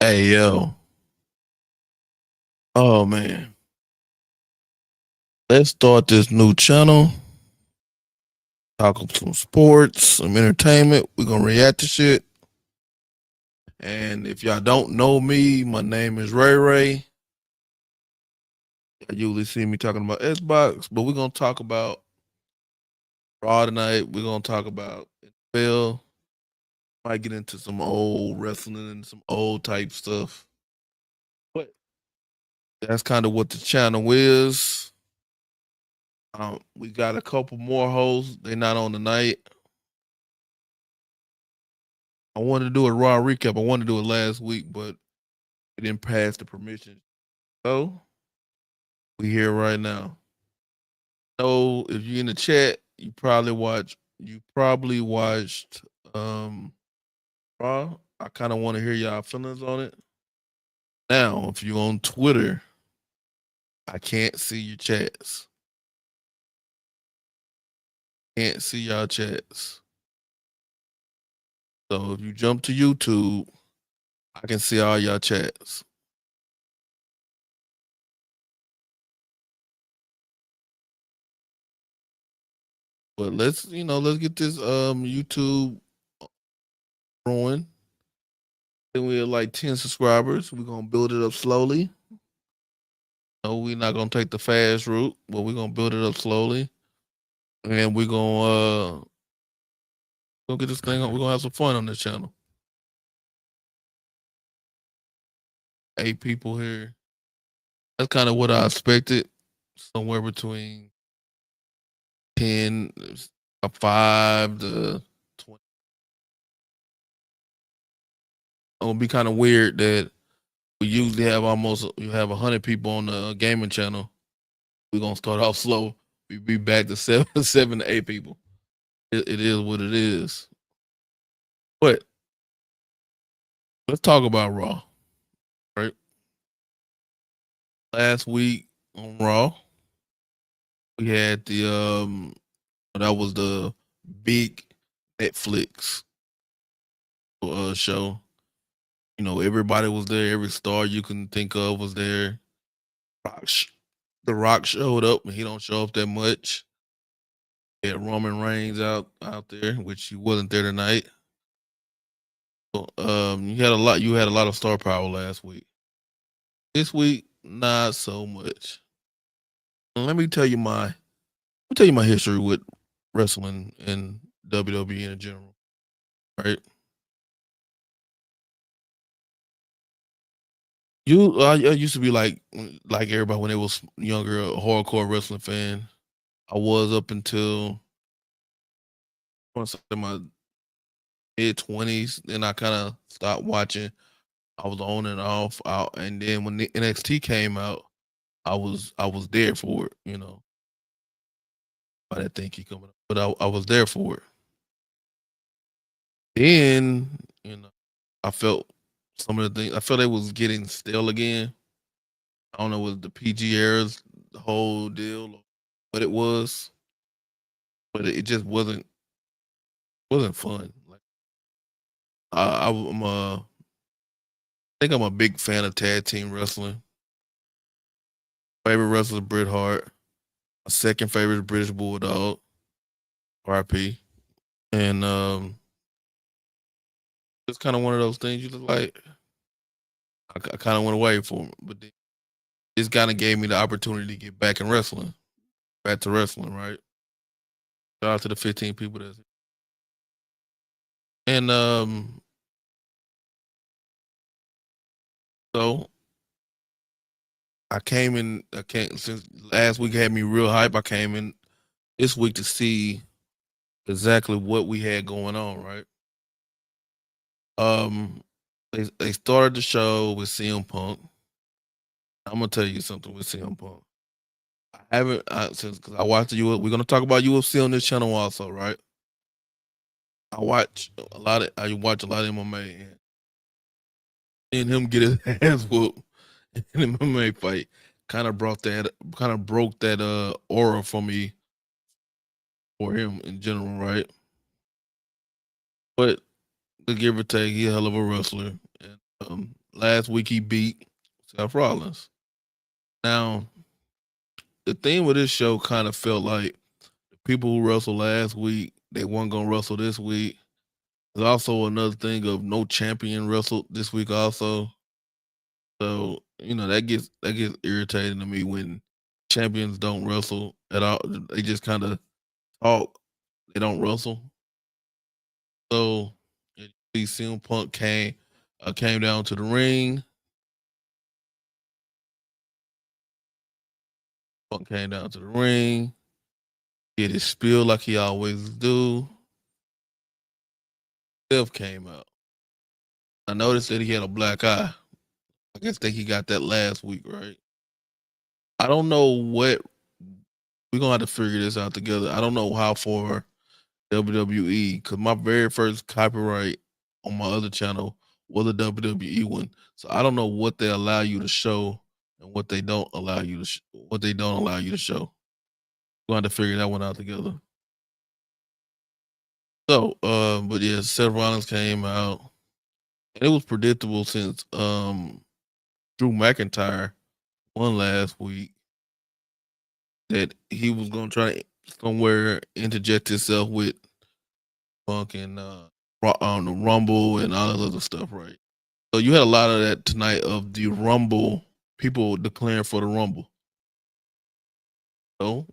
Hey yo, oh man, let's start this new channel. Talk some sports, some entertainment. We're gonna react to shit. And if y'all don't know me, my name is Ray Ray. You usually see me talking about Xbox, but we're gonna talk about Raw tonight. We're gonna talk about NFL. Might get into some old wrestling and some old type stuff. But that's kind of what the channel is. We got a couple more hosts. They're not on tonight. I wanted to do a Raw recap. I wanted to do it last week, but it didn't pass the permission. So we here right now. So if you're in the chat, you probably watched Raw. I kind of want to hear y'all feelings on it. Now, if you're on Twitter, I can't see your chats. Can't see y'all chats. So if you jump to YouTube, I can see all y'all chats. But let's get this YouTube growing. Then we have like 10 subscribers. We're gonna build it up slowly. No, we're not gonna take the fast route, but we're gonna build it up slowly. And we're gonna get this thing on. We're gonna have some fun on this channel. 8 people here. That's kind of what I expected. Somewhere between 10, 5 to 20. It's gonna be kind of weird that we usually have almost you have 100 people on the gaming channel. We're gonna start off slow. We be back to seven, 7 to 8 people. It is what it is. But let's talk about Raw. Right, last week on Raw, we had the that was the big Netflix show. Everybody was there. Every star you can think of was there. Rock, the Rock showed up, and he don't show up that much. He had Roman Reigns out there, which he wasn't there tonight. So, you had a lot of star power last week. This week, not so much. Let me tell you my history with wrestling and WWE in general. Right? I used to be like everybody when they was younger, a hardcore wrestling fan. I was up until I want to say my mid 20s. Then I kind of stopped watching. I was on and off out, and then when the NXT came out, I was there for it. I didn't think he coming up, but I was there for it. Then I felt some of the things. I felt it was getting stale again. I don't know, was the PG eras, the whole deal, what it was, but it just wasn't fun. Like I think I'm a big fan of tag team wrestling. Favorite wrestler is Bret Hart. My second favorite is British Bulldog, RP. And it's kind of one of those things you look like. I kind of went away from it, but this kind of gave me the opportunity to get back in wrestling, back to wrestling, right? Shout out to the 15 people that's and so I came since last week had me real hype. I came in this week to see exactly what we had going on, right? Um, they started the show with CM Punk. I'm gonna tell you something with CM Punk. I haven't since because I watched the UFC. We're gonna talk about UFC on this channel also, right? I watch a lot of MMA and seeing him get his ass whooped in an MMA fight kind of broke that aura for me for him in general, right? But the give or take, he a hell of a wrestler. And last week he beat Seth Rollins. Now, the thing with this show kind of felt like the people who wrestled last week, they weren't gonna wrestle this week. There's also another thing of no champion wrestled this week also. So, that gets irritating to me when champions don't wrestle at all. They just kind of talk. They don't wrestle. So, you see CM Punk came down to the ring. Punk came down to the ring. Did his spiel like he always do. Steph came out. I noticed that he had a black eye. I guess think he got that last week, right? I don't know what we're gonna have to figure this out together. I don't know how far WWE, because my very first copyright on my other channel was a WWE one. So I don't know what they allow you to show and what they don't allow you to what they don't allow you to show. We're gonna have to figure that one out together. So, but yeah, Seth Rollins came out, and it was predictable since Drew McIntyre won last week that he was gonna try to somewhere interject himself with Punk and on the Rumble and all that other stuff, right? So you had a lot of that tonight of the Rumble people declaring for the Rumble. So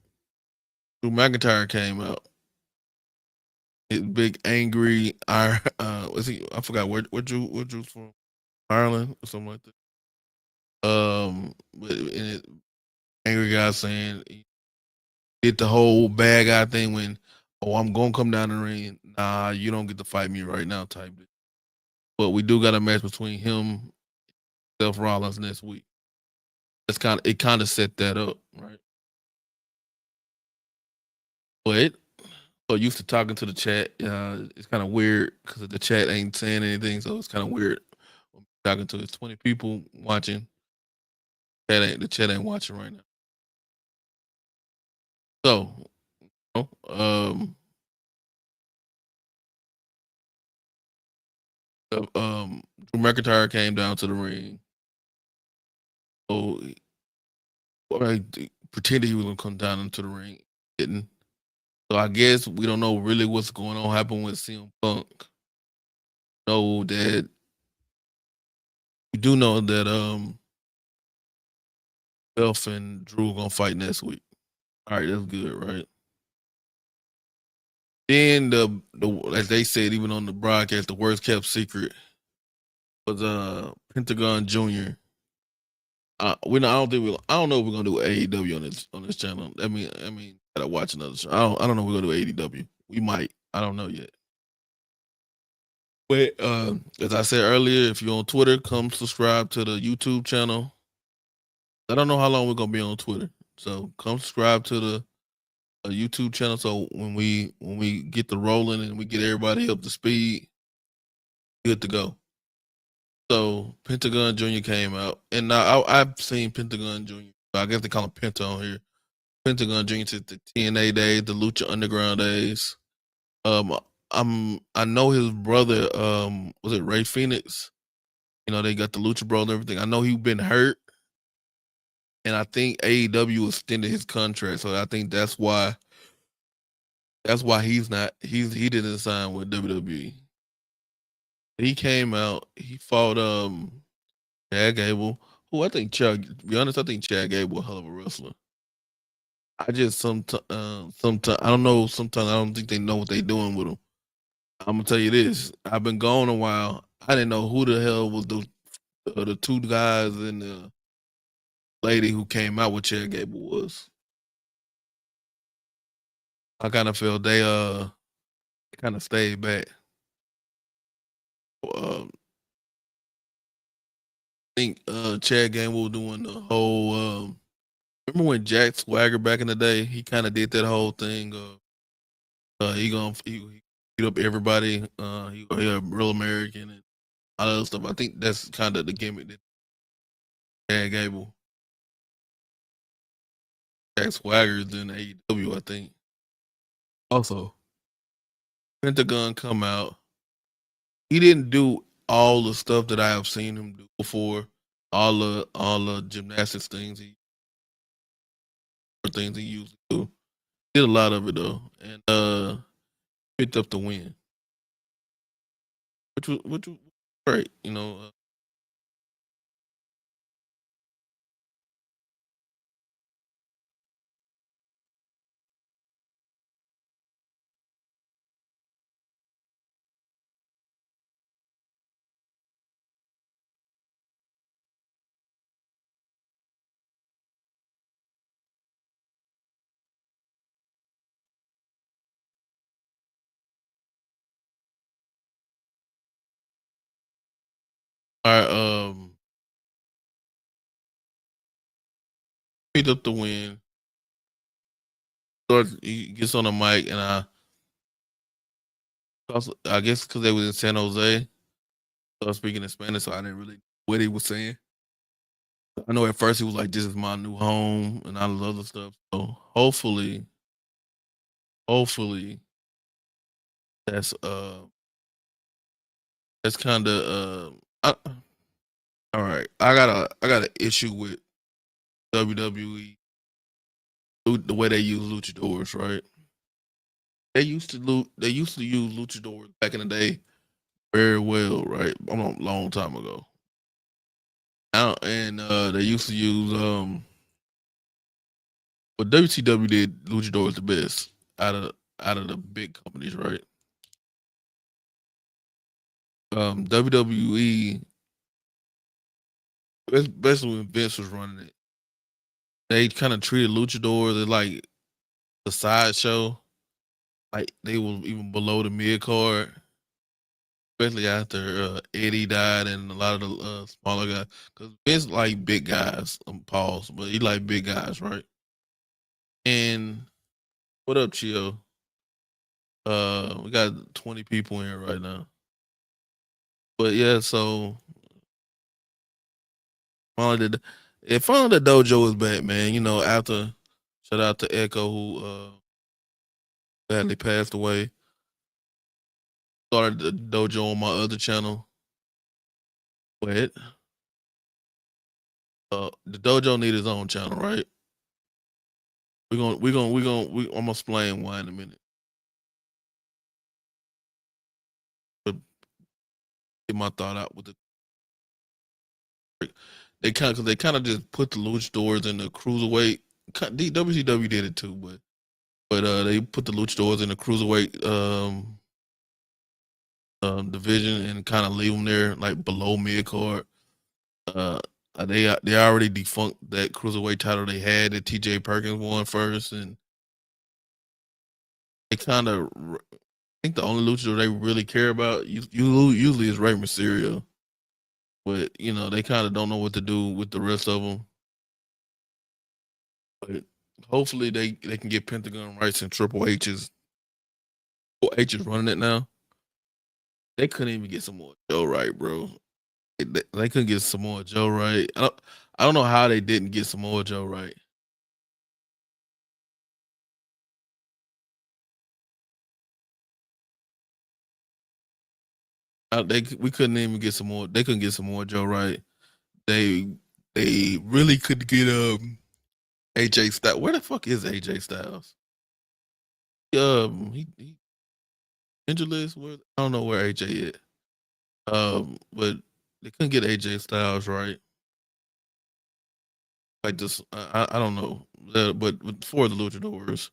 Drew McIntyre came out, his big angry was he? I forgot where Drew's from, Ireland or something like that. But angry guy saying he did the whole bad guy thing when, oh, I'm gonna come down the ring. Nah, you don't get to fight me right now, type. But we do got a match between him, Seth Rollins next week. It kind of set that up, right? But so used to talking to the chat, it's kind of weird because the chat ain't saying anything, so it's kind of weird. Talking to it's 20 people watching. The chat ain't watching right now. So, you Drew McIntyre came down to the ring. So, I pretended he was gonna come down into the ring. Didn't. So I guess we don't know really what's going on happen with CM Punk. Know that we do know that Elf and Drew gonna fight next week. All right, that's good, right? Then the as they said even on the broadcast, the worst kept secret was Pentagon Junior. I don't know if we're gonna do AEW on this channel. I mean, gotta watch another show. I don't know if we're gonna do AEW. We might. I don't know yet. But as I said earlier, if you're on Twitter, come subscribe to the YouTube channel. I don't know how long we're gonna be on Twitter, so come subscribe to the YouTube channel. So when we get the rolling and we get everybody up to speed, good to go. So Pentagon Junior came out, and now I've seen Pentagon Junior. I guess they call him Penta on here. Pentagon Junior to the TNA days, the Lucha Underground days. Um, I know his brother. Was it Ray Phoenix? They got the Lucha Bros and everything. I know he's been hurt, and I think AEW extended his contract, so I think that's why he didn't sign with WWE. He came out. He fought Chad Gable, who I think Chad. To be honest, I think Chad Gable a hell of a wrestler. I just sometimes I don't know. Sometimes I don't think they know what they're doing with him. I'm gonna tell you this. I've been gone a while. I didn't know who the hell was the two guys and the lady who came out with Chad Gable was. I kind of feel they kind of stayed back. I think Chad Gable doing the whole. Remember when Jack Swagger back in the day? He kind of did that whole thing. He beat up everybody. He a real American and all that other stuff. I think that's kind of the gimmick that Chad Gable, Jack Swagger is in AEW. I think. Also, Pentagon come out. He didn't do all the stuff that I have seen him do before, all the gymnastics things he used to do. Did a lot of it though, and picked up the win, which was great. All right, picked up the win. He gets on the mic, and I guess because they was in San Jose, so I was speaking in Spanish, so I didn't really know what he was saying. I know at first he was like, "This is my new home," and all this other stuff. So hopefully, that's that's kind of all right. I got an issue with WWE, the way they use luchadors. Right? They used to use luchadors back in the day very well. Right? A long time ago. And they used to use but WCW did luchadors the best out of the big companies. Right? WWE, especially when Vince was running it, they kind of treated luchadors as like the sideshow. Like they were even below the mid card, especially after Eddie died and a lot of the smaller guys. Because Vince like big guys, pause, but he like big guys, right? And what up, Chio? We got 20 people in here right now. But yeah, so finally finally the dojo is back, man. After shout out to Echo who sadly passed away. Started the dojo on my other channel. But the dojo need his own channel, right? I'm gonna explain why in a minute. But get my thought out with they kind of just put the luchadors in the cruiserweight. WCW did it too, but they put the luchadors in the cruiserweight division and kind of leave them there like below mid card. Uh, they already defunct that cruiserweight title they had that T.J. Perkins won first, and they kind of think the only luchador they really care about usually is Rey Mysterio. But they kind of don't know what to do with the rest of them. But hopefully they can get Pentagon rights and Triple H is running it now. They couldn't even get Samoa Joe right, bro. They couldn't get Samoa Joe right. I don't know how they didn't get Samoa Joe right. We couldn't even get Samoa. They couldn't get Samoa Joe right. They they really could get AJ Styles. Where the fuck is AJ Styles? He injured list. Where I don't know where AJ is. But they couldn't get AJ Styles right. Like this, I don't know. But for the Luchadors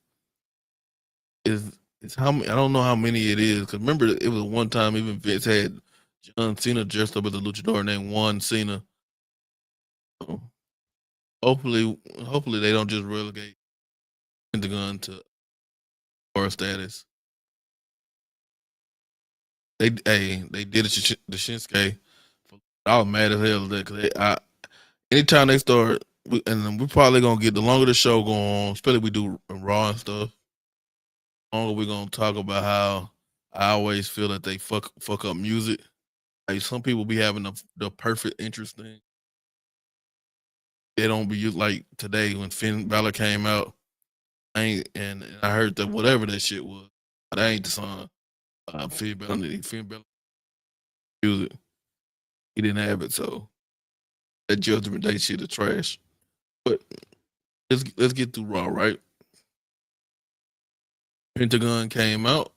is how many? I don't know how many it is. Cause remember, it was one time even Vince had John Cena dressed up as a luchador named Juan Cena. So hopefully they don't just relegate Pentagon to our status. They did it to Shinsuke. I was mad as hell at that because anytime they start, and we're probably gonna get the longer the show go on, especially we do Raw and stuff. The longer we're gonna talk about how I always feel that they fuck up music. Like some people be having the perfect interest thing. They don't be used like today when Finn Balor came out. And I heard that whatever that shit was, that ain't the song. Finn Balor music. he didn't have it, so that Judgment Day shit is trash. But let's get through Raw, right? Pentagon came out,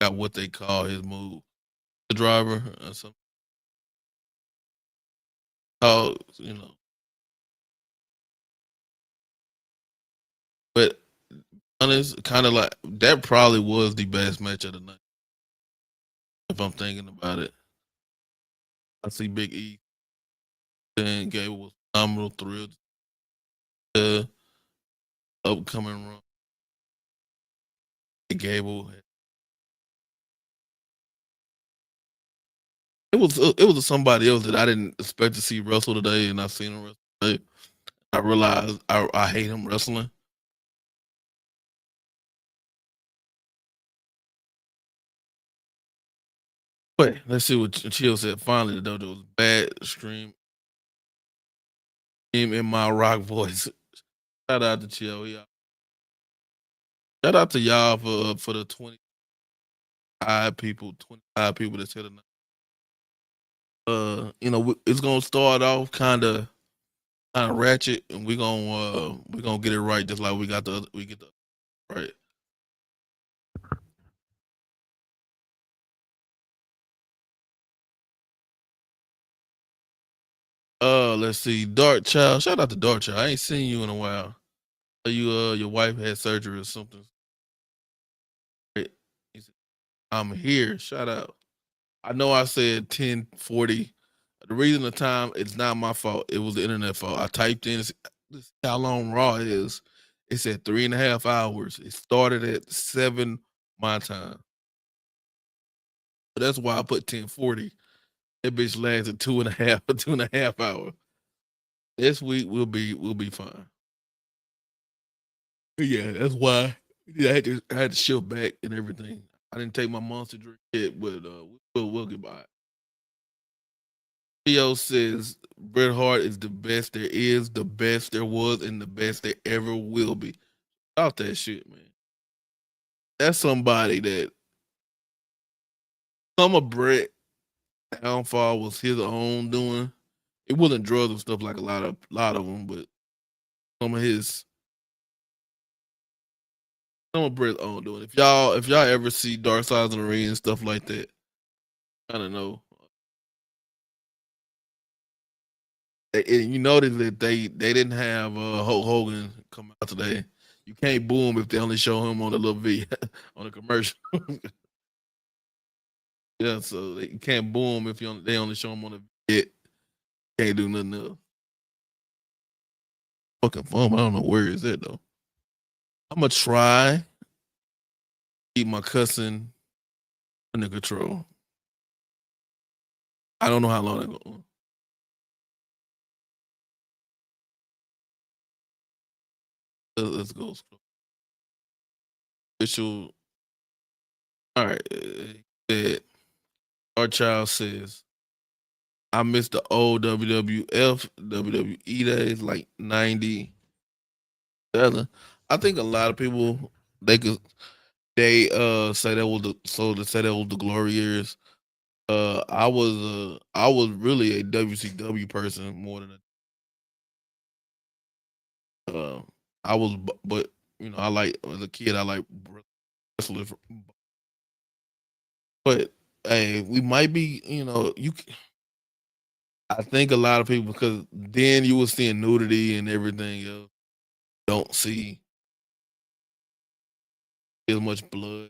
got what they call his move, the driver, or something. Oh, but honest, kind of like that probably was the best match of the night. If I'm thinking about it, I see Big E and Gable was phenomenal, thrilled the upcoming run. Gable, it was somebody else that I didn't expect to see wrestle today, and I seen him wrestle today. I realized I hate him wrestling. But let's see what Chill said. Finally, the Dojo was bad. Scream in my rock voice. Shout out to Chill. Yeah. Shout out to y'all for the 25 people that said it. It's gonna start off kind of ratchet, and we gonna get it right, just like we get the right. Let's see, Dark Child. Shout out to Dark Child. I ain't seen you in a while. Your wife had surgery or something. Right? He said, I'm here. Shout out. I know I said 10:40. The reason the time, it's not my fault. It was the internet fault. I typed in how long Raw is. It said 3.5 hours. It started at 7 my time. But that's why I put 10:40. That bitch lasted 2.5 hours. This week we'll be fine. Yeah, that's why. Yeah, I had to shift back and everything. I didn't take my monster drink yet, but we'll get by it. Theo says Bret Hart is the best there is, the best there was, and the best there ever will be. Stop that shit, man. That's somebody that some of Bret downfall was his own doing. It wasn't drugs and stuff like a lot of them, but some of his some of Bret's own doing. If y'all ever see Dark Sides of the Ring and stuff like that, I don't know. And you notice that they didn't have Hulk Hogan come out today. You can't boo him if they only show him on the little V on the commercial. Yeah, so they can't boo him if they only show him on the V. Can't do nothing else. Fucking fun. I don't know where is it though. I'm gonna try to keep my cussing under control. I don't know how long that going. Let's go. Official. All right. Our child says I miss the old WWF, WWE days, like 90. I think a lot of people they say that was the glory years. I was really a WCW person more than uh I was but I like as a kid I like wrestling but hey we might be I think a lot of people because then you were seeing nudity and everything else don't see as much blood.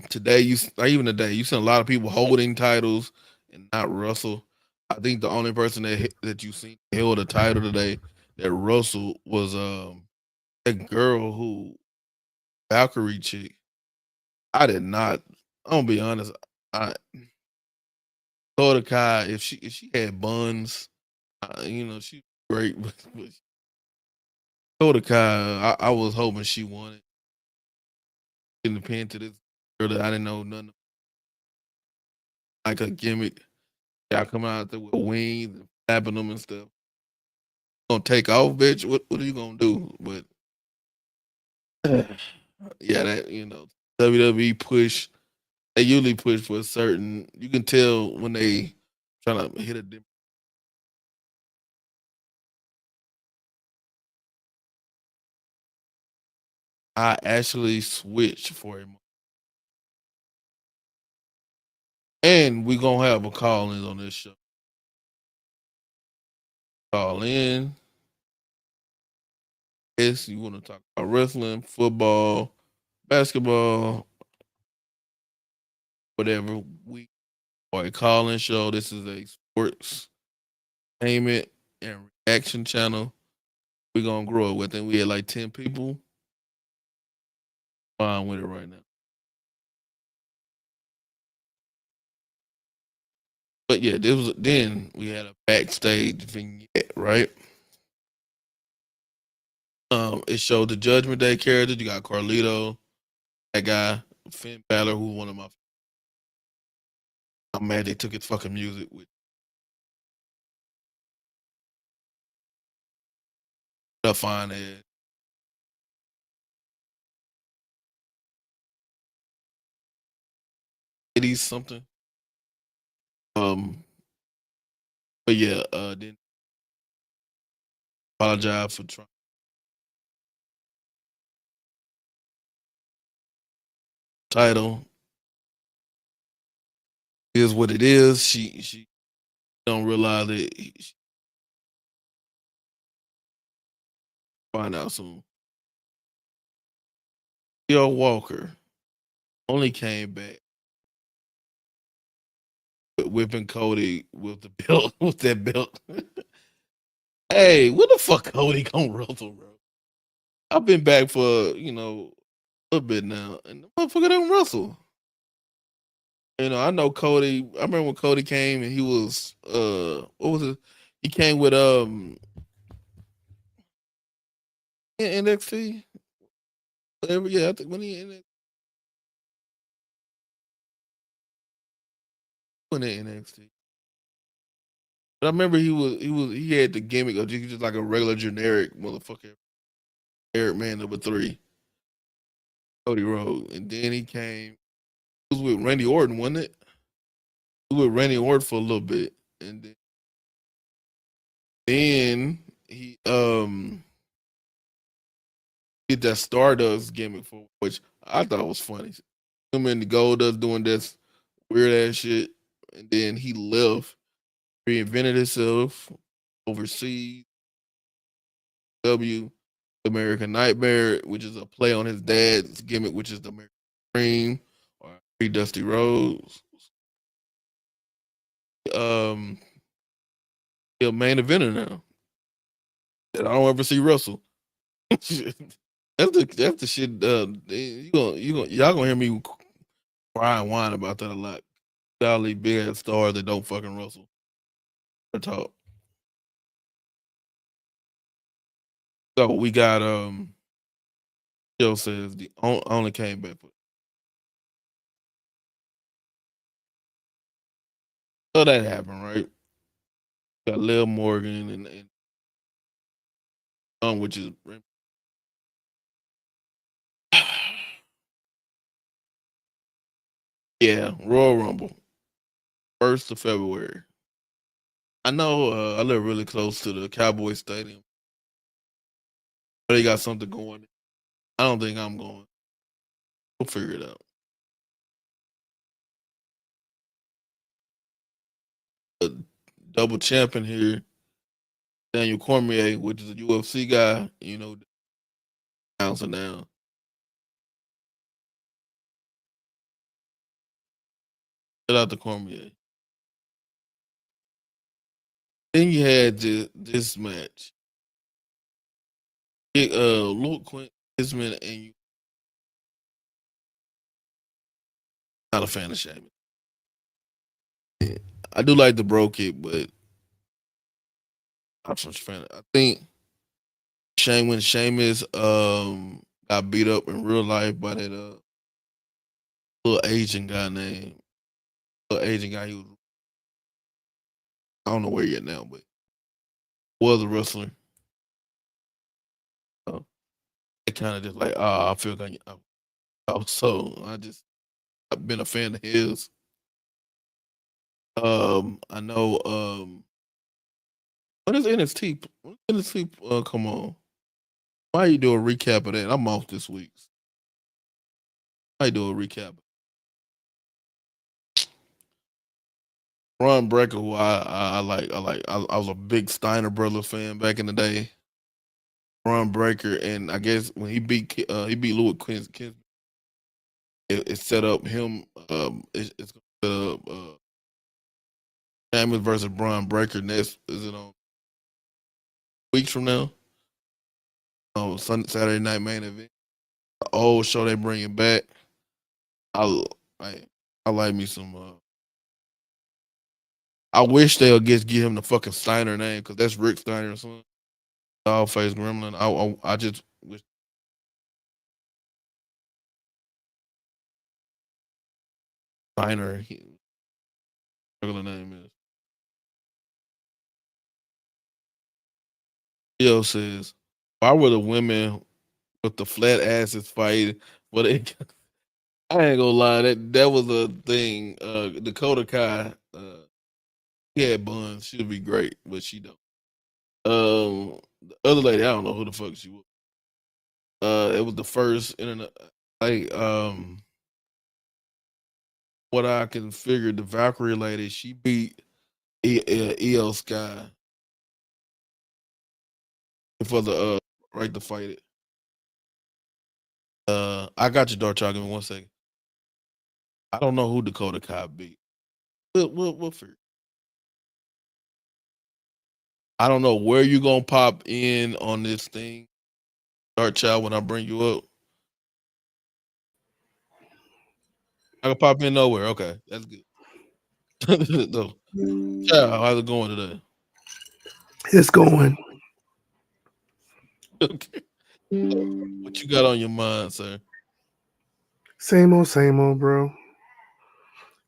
Today not even today you see a lot of people holding titles and not Russell. I think the only person that you seen held a title today that Russell was that girl who Valkyrie chick. I did not. I'm gonna be honest. I Dakota Kai if she had buns, she great. But Dakota Kai, I was hoping she wanted in the pin to this girl that I didn't know nothing like a gimmick. Y'all coming out there with wings and flapping them and stuff. Gonna take off, bitch. What are you gonna do? But Yeah, that WWE push. They usually push for a certain. You can tell when they trying to hit a. I actually switched for him, and we gonna have a call in on this show. Call in. Yes, you want to talk about wrestling, football, basketball, whatever. We or a call in show. This is a sports payment and reaction channel. We're gonna grow it with it. We had like 10 people. Fine with it right now. But yeah, this was then we had a backstage vignette, right? It showed the Judgment Day characters. You got Carlito, that guy, Finn Balor, who one of my. I'm mad they took his fucking music with the fine ass. It is something. Um, but yeah, then apologize for trying title. Is what it is. She don't realize it. She find out soon. Yo Walker only came back with whipping Cody with the belt with that belt. Hey, what the fuck Cody gonna wrestle, bro? I've been back for a little bit now, and the motherfucker don't wrestle. I know Cody. I remember when Cody came and he was what was it? He came with NXT. Whatever, yeah, I think when he NXT. But I remember he had the gimmick of just like a regular generic motherfucker. Eric Man #3, Cody Rhodes, and then he came. He was with Randy Orton, wasn't it? He was with Randy Orton for a little bit, and then he did that Stardust gimmick for which I thought was funny. Him and the Goldust doing this weird ass shit, and then he left, reinvented himself overseas. W American Nightmare, which is a play on his dad's gimmick, which is the American Dream or Free Dusty Rhodes. Um, he's a main eventer now. That I don't ever see Russell. That's the shit. Y'all gonna hear me cry and whine about that a lot. Golly, big ass stars that don't fucking Russell. I talk. So we got Joe says the only came back for so that happened, right? Got Lil Morgan and which is yeah, Royal Rumble, 1st of February. I know I live really close to the Cowboys Stadium. They got something going. I don't think I'm going. We'll figure it out. A double champion here, Daniel Cormier, which is a UFC guy, bouncing down. Shout out to Cormier. Then you had this match. Luke Quint, Isman, and you not a fan of Sheamus. Yeah. I do like the bro kick, but I'm not such a fan. I think when Sheamus got beat up in real life by that little Asian guy named little Asian guy. He was I don't know where he at now, but was a wrestler. Uh, kind of just like, oh, I feel like so I've been a fan of his. I know. When is NXT? When NXT come on? Why you do a recap of that? I'm off this week. Why you do a recap? Ron Breaker, who I like, I was a big Steiner Brother fan back in the day. Ron Breaker, and I guess when he beat Louis Quinn, it set up him. It's gonna set up Cameron versus Braun Breaker. Next is it on weeks from now? On Sunday, Saturday night main event. The old show they bringing back. I I, I like me some. I wish they'll just give him the fucking Steiner name because that's Rick Steiner or something. Dollface Gremlin. I just wish Steiner regular name is. Leo says, why were the women with the flat asses fighting? Well, they, I ain't gonna lie, that was a thing. Dakota Kai, he had buns. She'd be great, but she don't. The other lady, I don't know who the fuck she was. It was the first internet. Like, what I can figure, the Valkyrie lady, she beat EL Sky for the right to fight it. I got your Dark Child. Give me 1 second. I don't know who Dakota Kai beat. We'll figure. I don't know where you gonna pop in on this thing, Dark Child. When I bring you up, I can pop in nowhere. Okay, that's good. So, Child, how's it going today? It's going. Okay. What you got on your mind, sir? Same old, bro.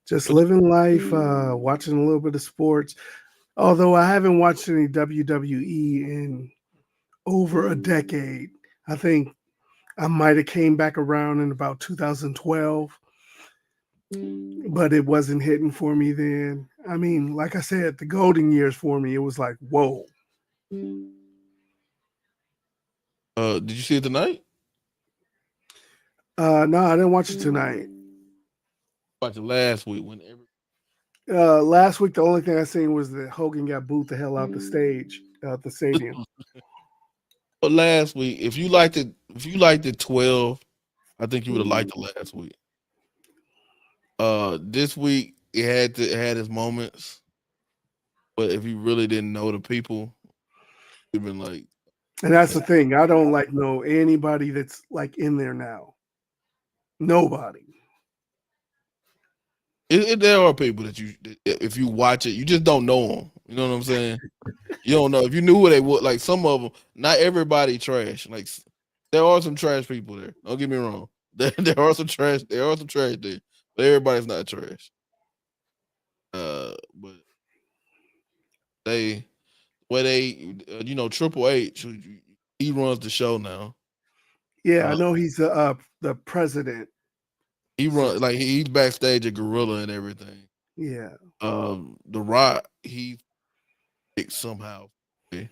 Just What, living life, watching a little bit of sports. Although I haven't watched any WWE in over a decade. I think I might have came back around in about 2012, but it wasn't hitting for me then. I mean, like I said, the golden years for me, it was like, whoa. did you see it tonight? No, I didn't watch it tonight. Watched it last week when Last week, the only thing I seen was that Hogan got booed the hell out the stage, out the stadium. but last week, if you liked it 12, I think you would have liked it last week. This week it had its moments, but if you really didn't know the people, you've been like, And that's the thing. I don't like know anybody that's like in there now. Nobody. there are people that if you watch it, you just don't know them. You know what I'm saying? You don't know if you knew who they would. Like some of them, not everybody trash. Like there are some trash people there. Don't get me wrong. There are some trash. There are some trash there, but everybody's not trash. But they where they Triple H, he runs the show now. Yeah, I Uh, know he's the president. he So run like he's backstage at Gorilla and everything. yeah, The Rock, he picked somehow, and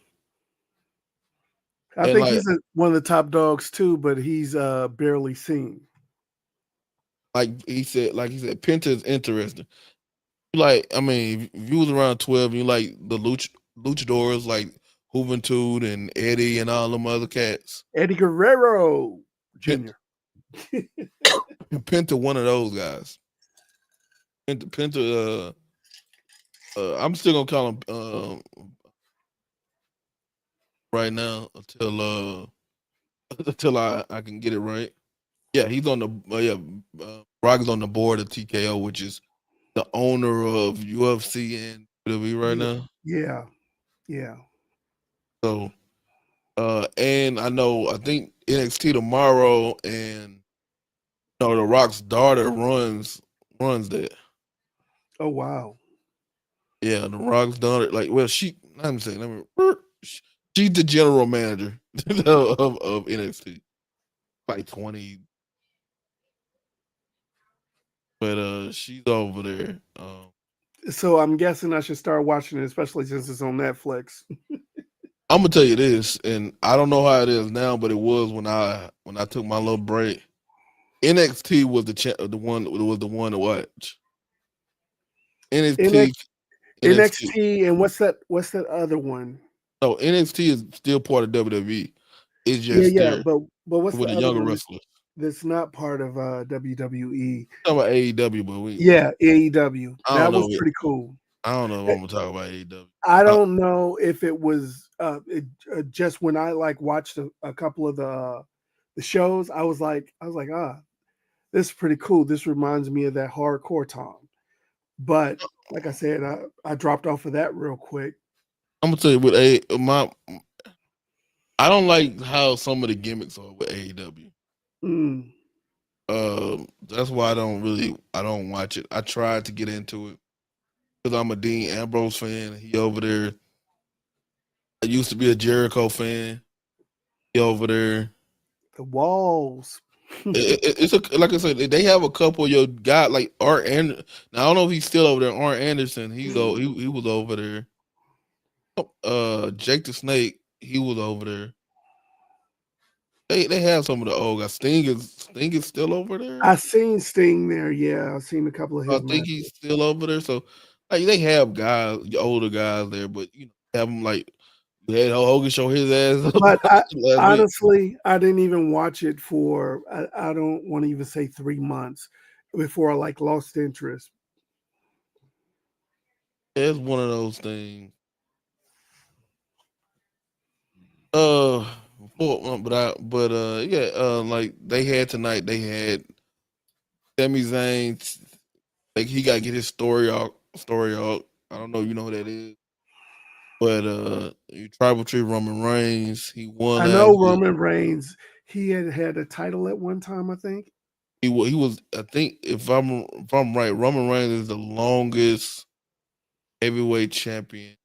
I think like one of the top dogs too, but he's barely seen. like he said, Penta is interesting. Like, I mean, if you was around 12, you like the luchadors like Juventud and Eddie and all them other cats. Eddie Guerrero Penta, Jr. Penta one of those guys. Penta, I'm still gonna call him right now until I can get it right. Yeah, he's on the Brock is on the board of TKO, which is the owner of UFC and WWE right Yeah, now. yeah, yeah. So and I think NXT tomorrow, and the Rock's daughter runs that. Oh wow. Yeah, the Rock's daughter, like, well, let me, she's the general manager of NXT. like 20, but she's over there. So I'm guessing I should start watching it, especially since it's on Netflix. I'm gonna tell you this, and I don't know how it is now, but it was when I took my little break. NXT was the one was the one to watch. NXT NX, NXT NXT and what's that other one? no NXT is still part of WWE. It's Yeah, just yeah, there but what's with the the other younger one wrestlers. that's not part of WWE? Talking about AEW, but Yeah, AEW. I don't That was know. pretty cool. I don't know if I'm gonna talk about AEW. I Uh, don't know if it was just when I like watched a couple of the shows. I was like, this is pretty cool. This reminds me of that hardcore time. But like I said, I dropped off of that real quick. I'm gonna tell you with a my I don't like how some of the gimmicks are with AEW. Mm. That's why I don't watch it. I tried to get into it because I'm a Dean Ambrose fan. He over there. I used to be a Jericho fan. He over there. The walls. It's a like I said, they have a couple of your guys like Art and now I don't know if he's still over there. Art Anderson, he was over there. Jake the Snake, he was over there. They have some of the old guys. Sting is still over there. I seen Sting there. Yeah, I've seen a couple of I his think he's matches. still over there. So like they have guys, older guys there, but have them like you had Hogan show his ass up But I last week. honestly, I didn't even watch it for I don't want to even say 3 months before I like lost interest. It's one of those things. Uh, yeah. Like they had tonight. They had Sami Zayn. Like he got to get his story out. Story out. I don't know. You know who that is, but Tribal Chief Roman Reigns. He won I last know week. Roman Reigns. He had a title at one time, I think, He was. I think if I'm right, Roman Reigns is the longest heavyweight champion.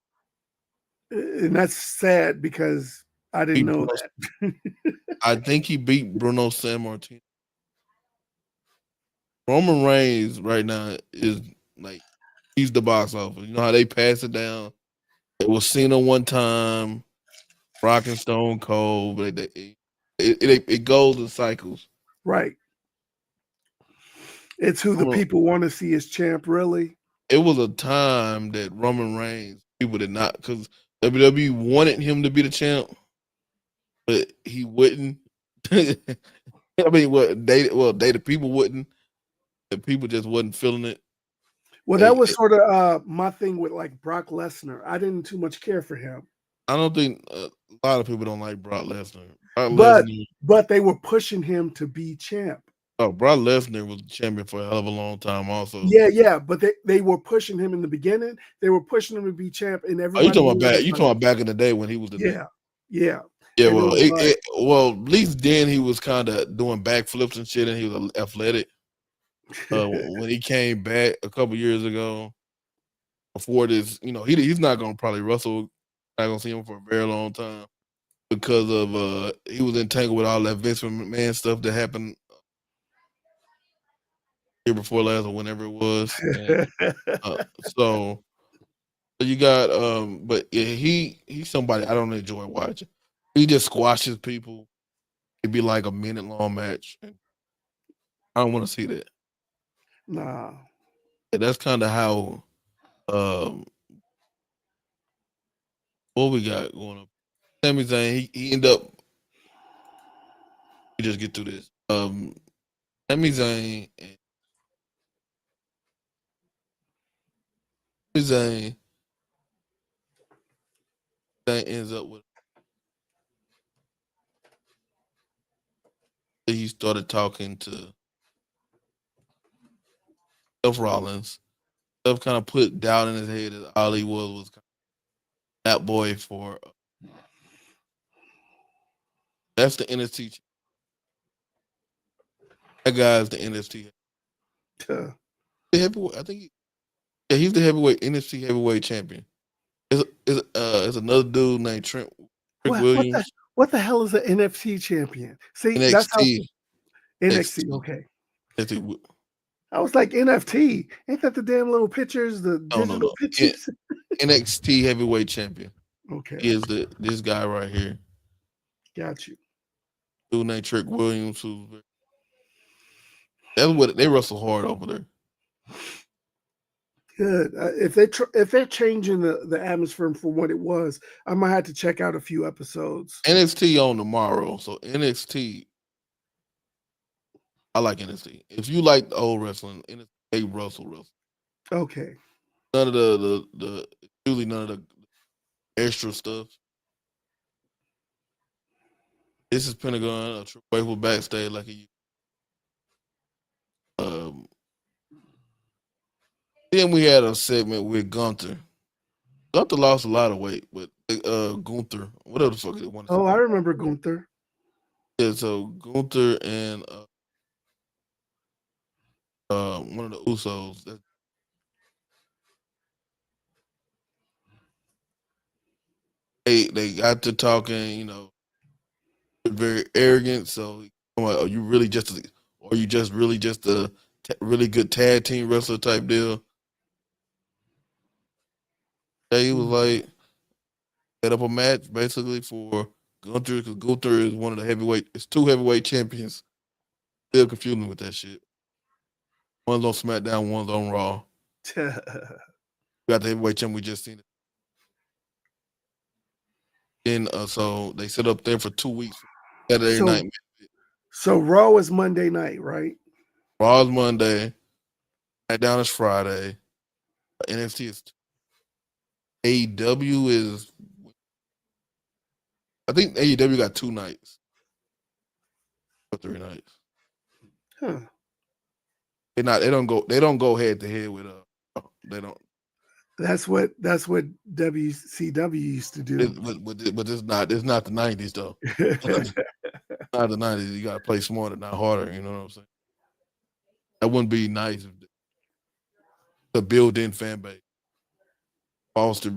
and that's sad because I didn't Beat know Bruno, that. I think he beat Bruno Sammartino. Roman Reigns right now is like he's the box office. You know how they pass it down. It was Cena one time, Rock and Stone Cold, but it goes in cycles. Right. It's who the people want to see as champ, really. It was a time that Roman Reigns people did not because WWE wanted him to be the champ, but he wouldn't. I mean, they the people wouldn't. The people just wasn't feeling it. Well, that Like, was sort of my thing with like Brock Lesnar. I didn't too much care for him, I don't think a lot of people don't like Brock Lesnar. Brock but Lesnar, but they were pushing him to be champ. oh, Brock Lesnar was champion for a hell of a long time. Also, Yeah, yeah, but they were pushing him in the beginning. They were pushing him to be champ, and oh, you everybody talking about back? realized You like, talking about back in the day when he was the name? yeah, yeah, Yeah, and it well, was like, at least then he was kind of doing backflips and shit, and he was athletic. When he came back a couple years ago, before this, he's not gonna probably wrestle. Not gonna see him for a very long time because of he was entangled with all that Vince McMahon stuff that happened year before last or whenever it was, and so you got but yeah, he's somebody I don't enjoy watching. He just squashes people. It'd be like a minute long match. I don't want to see that. nah. And that's kind of how um what we got going on. Sami Zayn, he end up we just get through this. Sami Zayn and Sami Zayn ends up with he started talking to Seth Rollins. Seth kind of put doubt in his head that all he was kind of that boy for that's the NXT. That guy's the NXT. The heavyweight, I think yeah, he's the heavyweight NXT heavyweight champion. It's another dude named Trick What Williams. What the hell is an NFT champion? See, that's how NXT, NXT. NXT, Okay, NXT. I was like NFT. Ain't that the damn little pictures, the No, no, digital no. pictures? NXT heavyweight champion. Okay, He is this guy right here. got you. Dude named Trick Williams. That's what they wrestle hard over there. Good. If they're changing the atmosphere from what it was, I might have to check out a few episodes. NXT on tomorrow. So NXT, I like NXT. If you like the old wrestling, NXT Russell. Okay. None of the usually none of the extra stuff. This is Pentagon. Triple H was backstage like he. Um, then we had a segment with Gunther. Gunther lost a lot of weight, but Gunther, whatever the fuck they want to say. Oh, I remember Gunther. Yeah, so Gunther and one of the Usos, they got to talking, very arrogant. So, are you really or you just really just a really good tag team wrestler type deal? Yeah, he was Mm. like set up a match basically for Gunther because Gunther is one of the it's two heavyweight champions. Still confusing with that shit. One's on SmackDown, one's on Raw. We got the heavyweight champion. We just seen it. Then so they set up there for 2 weeks. Saturday so night. so Raw is Monday night, right? Raw's Monday. SmackDown is Friday. NXT is AEW is. I think AEW got 2 nights or 3 nights. Huh. They not. They don't go. They don't go head to head with. They don't. That's what WCW used to do. But it's not. It's not the '90s though. Not the '90s. You got to play smarter, not harder. You know what I'm saying? That wouldn't be nice. If the built-in fan base. Foster.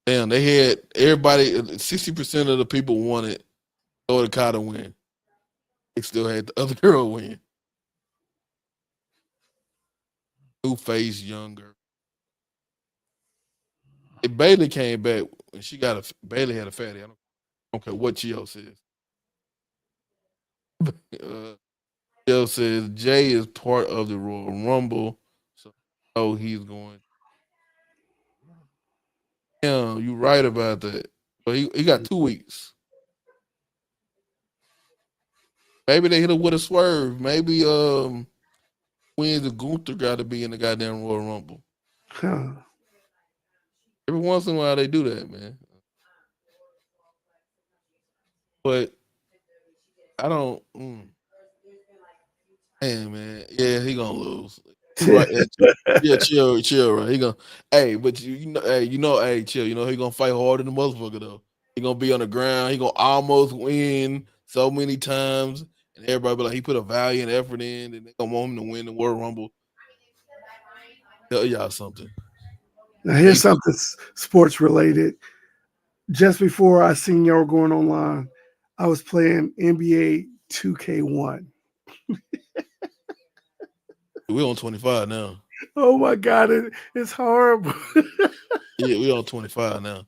Damn, they had everybody. 60% of the people wanted Dakota to win. They still had the other girl win. New face, younger. If Bailey came back and Bailey had a fatty. I don't care what Chio says. Chio says Jay is part of the Royal Rumble, so he's going. Yeah, you right about that. But he got 2 weeks. Maybe they hit him with a swerve. Maybe wins the Gunther got to be in the goddamn Royal Rumble. Huh. Every once in a while they do that, man. But I don't. Man, yeah, he gonna lose. You right? Yeah, chill, right? He gonna. Hey, but hey, chill. He gonna fight harder than the motherfucker though. He gonna be on the ground. He gonna almost win so many times, and everybody be like, he put a valiant effort in, and they gonna want him to win the World Rumble. Tell y'all something. Now here's something sports related. Just before I seen y'all going online, I was playing NBA 2K1. We on 25 now. Oh my god, it's horrible. Yeah, we on 25 now.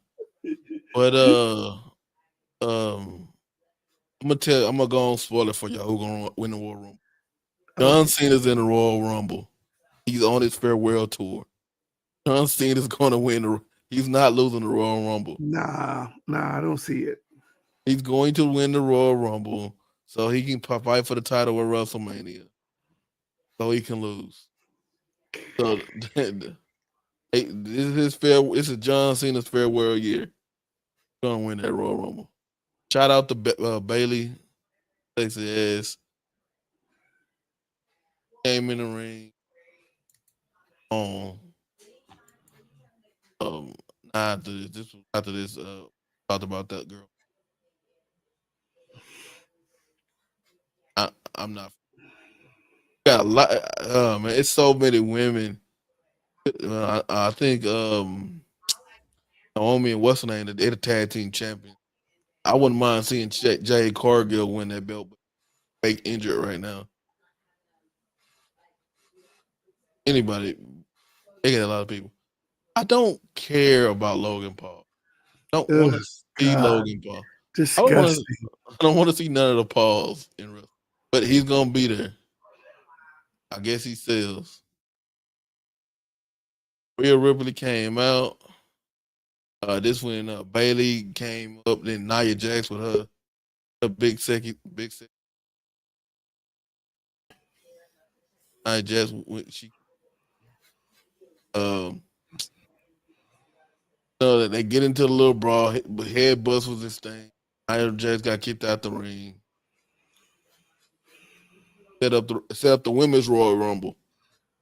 But I'm gonna go on spoil it for y'all who gonna win the World Rumble. John Okay. Cena's in the Royal Rumble. He's on his farewell tour. John Cena's gonna win he's not losing the Royal Rumble. Nah, I don't see it. He's going to win the Royal Rumble so he can fight for the title at WrestleMania. So he can lose. So this is this is John Cena's farewell year. He's gonna win that Royal Rumble. Shout out to Bailey. Sexy ass. Came in the ring on um after this talked about that girl. I'm not got a lot man, it's so many women. I think Naomi and what's her name? They're the tag team champions. I wouldn't mind seeing Jade Cargill win that belt, but fake injured right now. Anybody, they get a lot of people. I don't care about Logan Paul. I don't want Oh, to see God, Logan Paul. I don't want to. disgusting. I don't want to see none of the Pauls in real. But he's gonna be there. I guess he sells. Rhea Ripley came out. This when Bailey came up. Then Nia Jax with her big second. Nia Jax when she um. So they get into the little brawl, but head bust was this thing. Nia Jax got kicked out the ring. Set up the women's Royal Rumble.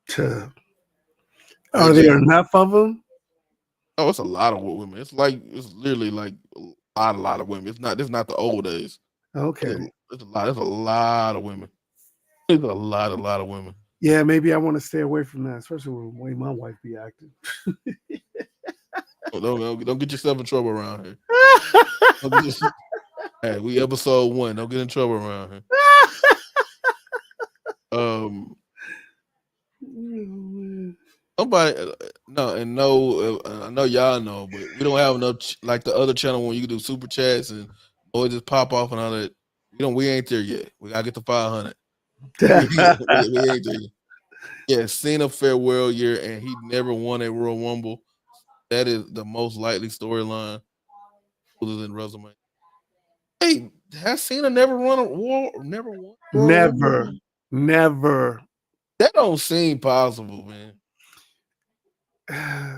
Tuh. Are there AJ, enough of them? oh, it's a lot of women. It's literally like a lot of women. It's not the old days. It's Okay. a, it's a lot. It's a lot of women. It's a lot of women. Yeah, maybe I want to stay away from that, especially with the way my wife be acting. Don't get yourself in trouble around here. Don't get your- hey, we episode 1. Don't get in trouble around here. Um, Nobody, no, and no, I know y'all know, but we don't have enough like the other channel when you can do super chats and boys just pop off and all that. We ain't there yet. We gotta get to 500. We ain't there yet. Yeah, Cena farewell year, and he never won a Royal Rumble. That is the most likely storyline other than WrestleMania. Hey, has Cena never won a Royal Never, Rumble? never. That don't seem possible, man.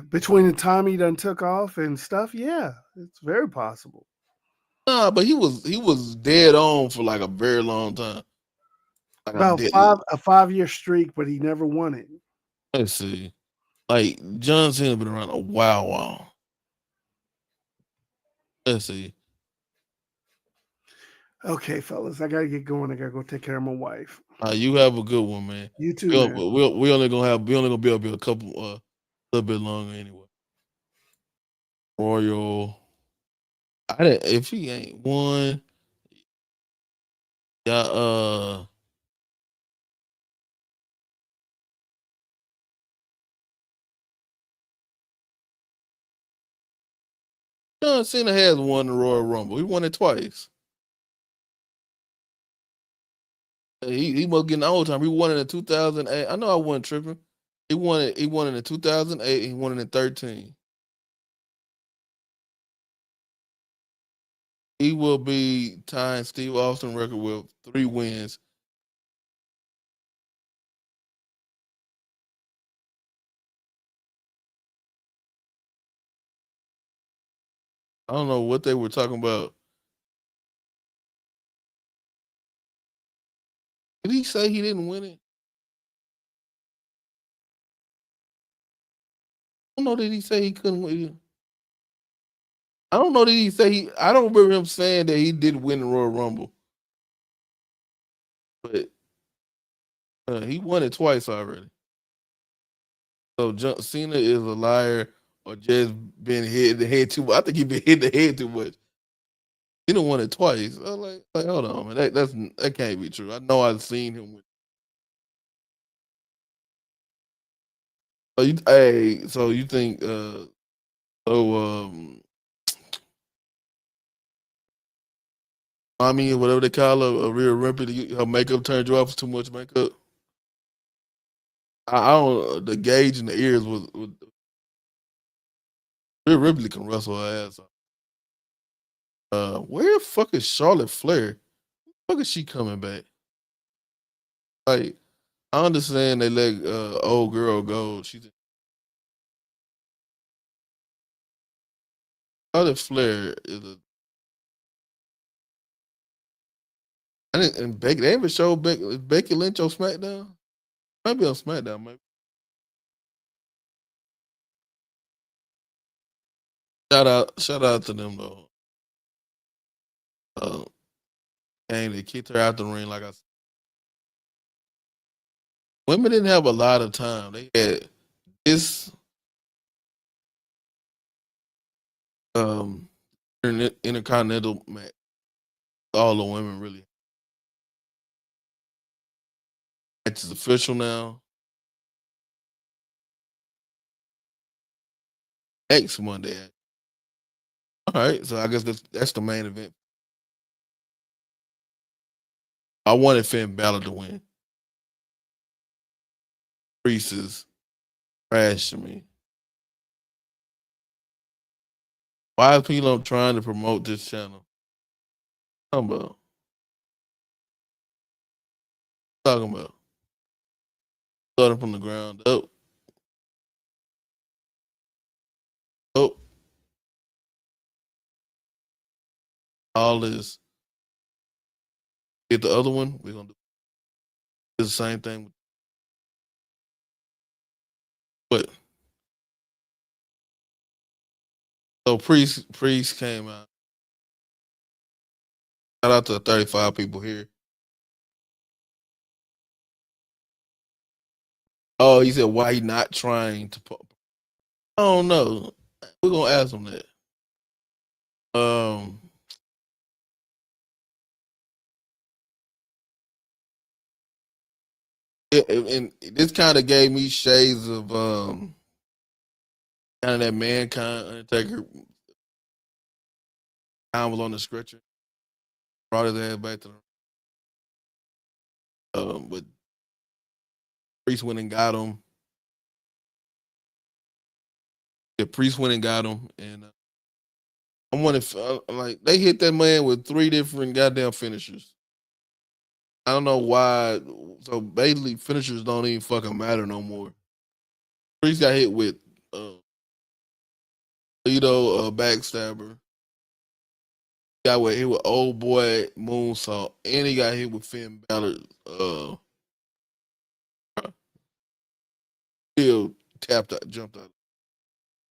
Between the time he done took off and stuff, yeah, it's very possible. Nah, but he was dead on for like a very long time. Like a About dead. a 5 year streak, but he never won it. Let's see. Like John Cena been around a while. Let's see. Okay, fellas, I gotta get going. I gotta go take care of my wife. You have a good one, man. You too, We man. we only gonna be up here a couple little bit longer anyway. Royal. I didn't, if he ain't won, yeah. John Cena has won the Royal Rumble. He won it twice. He must get an old time. He won it in 2008. I know I wasn't tripping. He won it. He won it in 2008. He won it in 13. He will be tying Steve Austin record with 3 wins. I don't know what they were talking about. Did he say he didn't win it? I don't know. Did he say he couldn't win it? I don't know. Did he say he? I don't remember him saying that he did win the Royal Rumble, but he won it twice already. So John Cena is a liar or just been hit in the head too much. I think he been hit in the head too much. He done won it twice. I'm like, hold on, man. That can't be true. I know I've seen him win. So you think so mommy or whatever they call her, Rhea Ripley, her makeup turned you off for too much makeup? I don't the gauge in the ears was Rhea Ripley can wrestle her ass off. Where the fuck is Charlotte Flair? Fuck is she coming back? Like I understand they let old girl go. She's Charlotte Flair is a I didn't and Becky they ever showed Becky Lynch on SmackDown? Might be on SmackDown, maybe. Shout out to them though. Uh and they kicked her out the ring like I said. Women didn't have a lot of time. They had this Um, intercontinental match. All the women really. Match is official now. Next Monday. All right, so I guess that's the main event. I wanted Finn Balor to win. Priest is trash to me. Why are people trying to promote this channel? Talking about, talking about starting from the ground up. Oh, all this. Get the other one. We're gonna do the same thing. But so Priest came out. Shout out to the 35 people here. Oh, he said why he not trying to. I don't know. We're gonna ask him that. Um, and this kind of gave me shades of kind of that mankind Undertaker. Time was on the stretcher, brought his ass back to the. But Priest went and got him. The Priest went and got him, and I wanted like they hit that man with three different goddamn finishers. I don't know why. So basically, finishers don't even fucking matter no more. Priest got hit with uh, Lito, backstabber. Got hit with old boy moonsault, and he got hit with Finn Balor. Still tapped out, jumped out.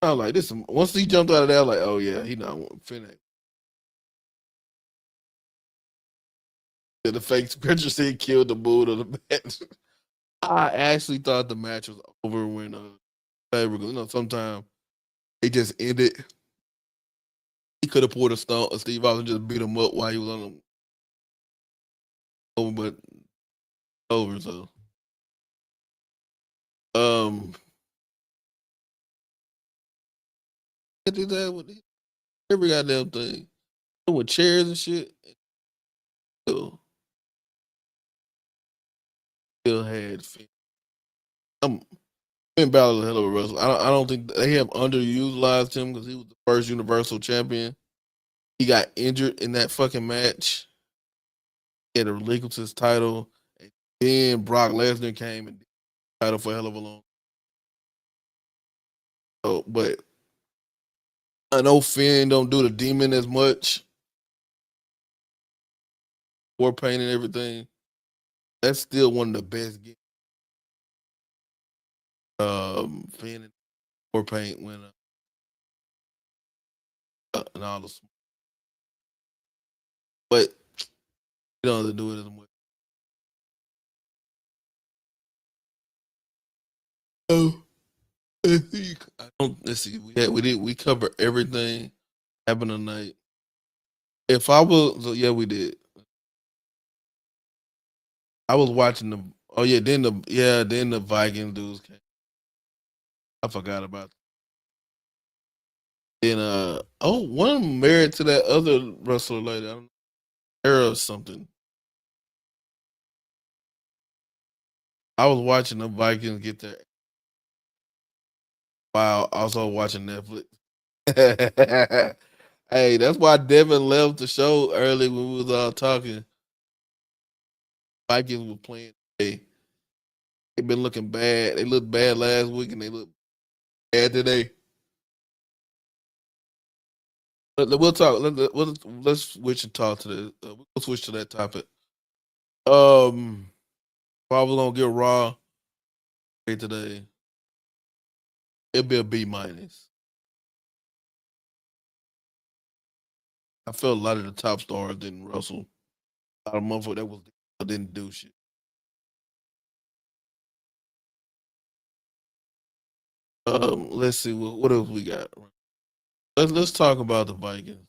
I was like, this. Once he jumped out of there, I was like, oh yeah, he not Finn. The fake scripture said killed the mood of the match. I actually thought the match was over when sometimes it just ended. He could have pulled a stone, Steve Austin just beat him up while he was on the over, but over. So, um, they did that with every goddamn thing with chairs and shit. Still, still had Finn. I'm Finn Balor a hell of a wrestler. I don't think they have underutilized him because he was the first Universal Champion. He got injured in that fucking match. He had to relinquish his title. And then Brock Lesnar came and did the title for a hell of a long. So, but I know Finn don't do the demon as much, war paint and everything. That's still one of the best games. Finn and war paint when and all the, but he don't do it as much. Oh, I don't. Let's see. We cover everything happened tonight. If I was, so yeah, we did. I was watching the. Oh then the Viking dudes came. I forgot about. Then one of them married to that other wrestler lady. I don't know, Era or something. I was watching the Vikings get there while also watching Netflix. Hey, that's why Devin left the show early when we was all talking. Vikings were playing. They been looking bad. They looked bad last week and they look bad today. We'll talk. Let's switch and talk to the. We'll switch to that topic. Probably gonna get Raw today. It'll be a B minus. I felt a lot of the top stars didn't wrestle. A lot of motherfuckers that was didn't do shit. Let's see what else we got. Let's talk about the Vikings.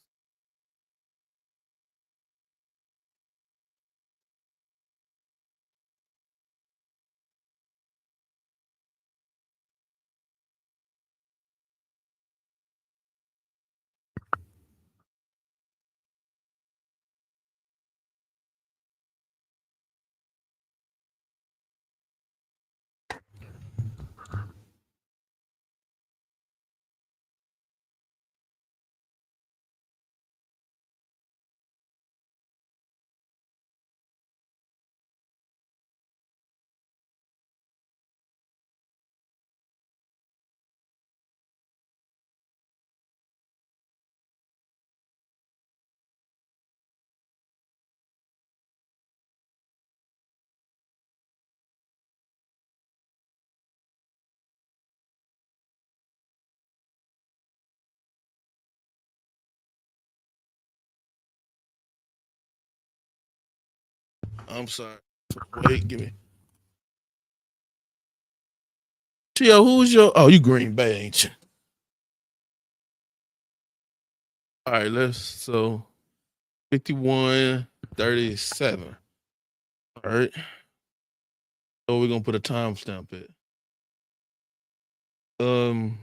I'm sorry. Wait, give me. Tio, who's your? Oh, you Green Bay, ain't you? All right, let's so 51-37. All right. So we're gonna put a timestamp it. Um,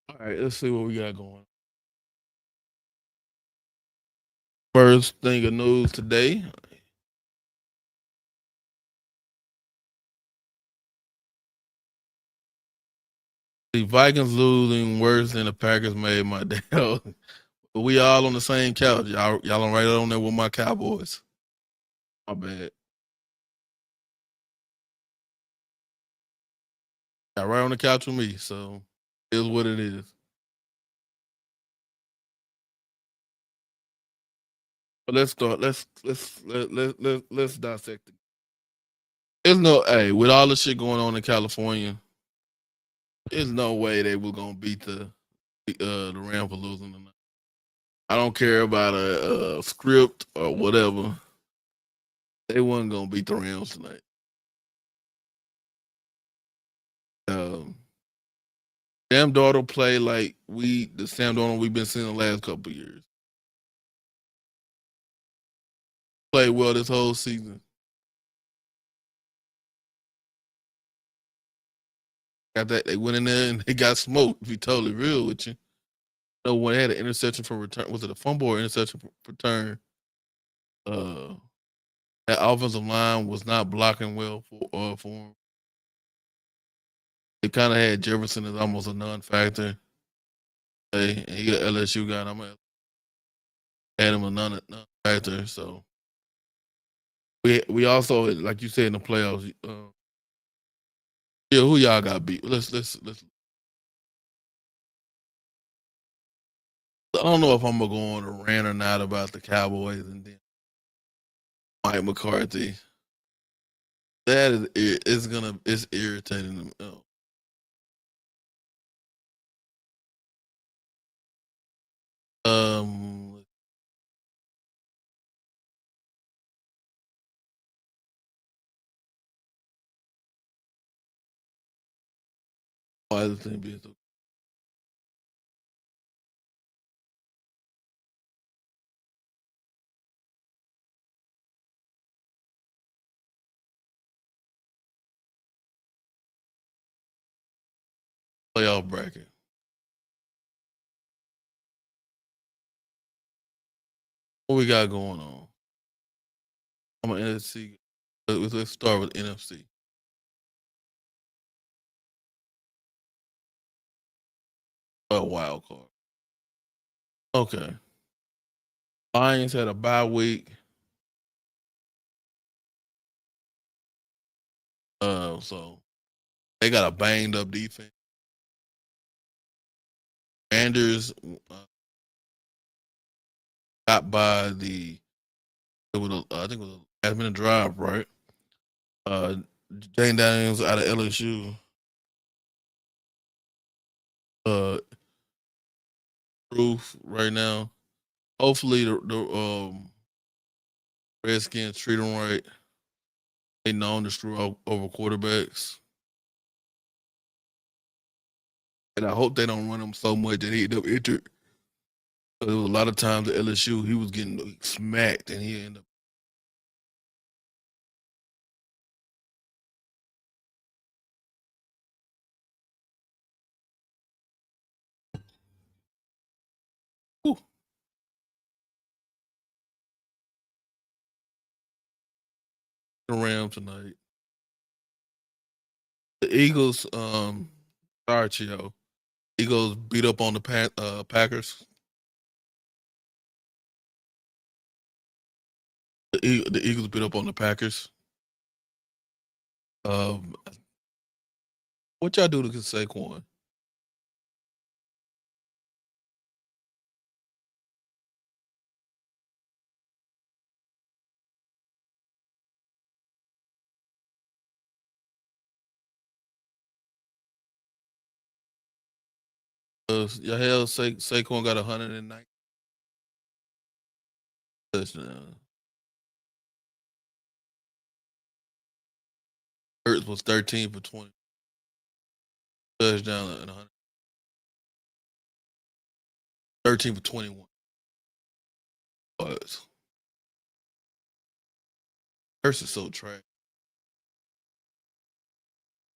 all right, let's see what we got going. First thing of news today. The Vikings losing worse than the Packers made my day. But we all on the same couch. Y'all on right on there with my Cowboys. My bad. Y'all right on the couch with me. So it is what it is. But let's start. Let's dissect it. There's no with all the shit going on in California. There's no way they were gonna beat the Rams for losing tonight. I don't care about a script or whatever. They wasn't gonna beat the Rams tonight. Um, Sam Darnold play like the Sam Darnold we've been seeing the last couple of years. Played well this whole season. Got that they went in there and they got smoked. To be totally real with you, no one had an interception for return. Was it a fumble or interception for return? Uh, that offensive line was not blocking well for him. They kind of had Jefferson as almost a non-factor. Hey, and he got LSU guy. And I'm gonna add him a non-factor. So we also like you said in the playoffs. Yeah, who y'all got beat? Let's. I don't know if I'm gonna go on a rant or not about the Cowboys and then Mike McCarthy. That is it's irritating. Um, why is the thing being so playoff bracket? What we got going on? I'm an NFC. Let's start with NFC. A wild card. Okay. Lions had a bye week. So they got a banged up defense. Commanders got by I think it was a last minute drive, right? Uh, Jane Daniels out of LSU. Uh, truth right now. Hopefully the Redskins treat them right. They known to screw over quarterbacks, and I hope they don't run him so much that he end up injured. There was a lot of times at LSU he was getting smacked, and he ended up. Whew, around tonight. The Eagles, sorry, Chio. Eagles beat up on the Packers. The Eagles beat up on the Packers. Um, what y'all do to Saquon? Your hell, Saquon got 190 touchdowns. Hurts was 13 for 20 touchdown and 13 for 21. But Hurts is so trash.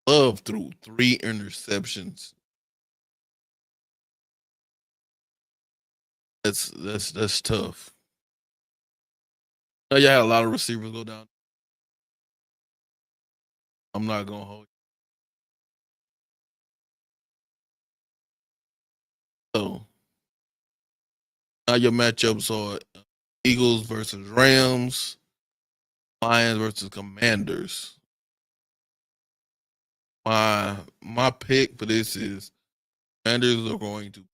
Love threw 3 interceptions. That's tough. Now you had a lot of receivers go down. I'm not gonna hold you. So now your matchups are Eagles versus Rams, Lions versus Commanders. My pick for this is Commanders are going to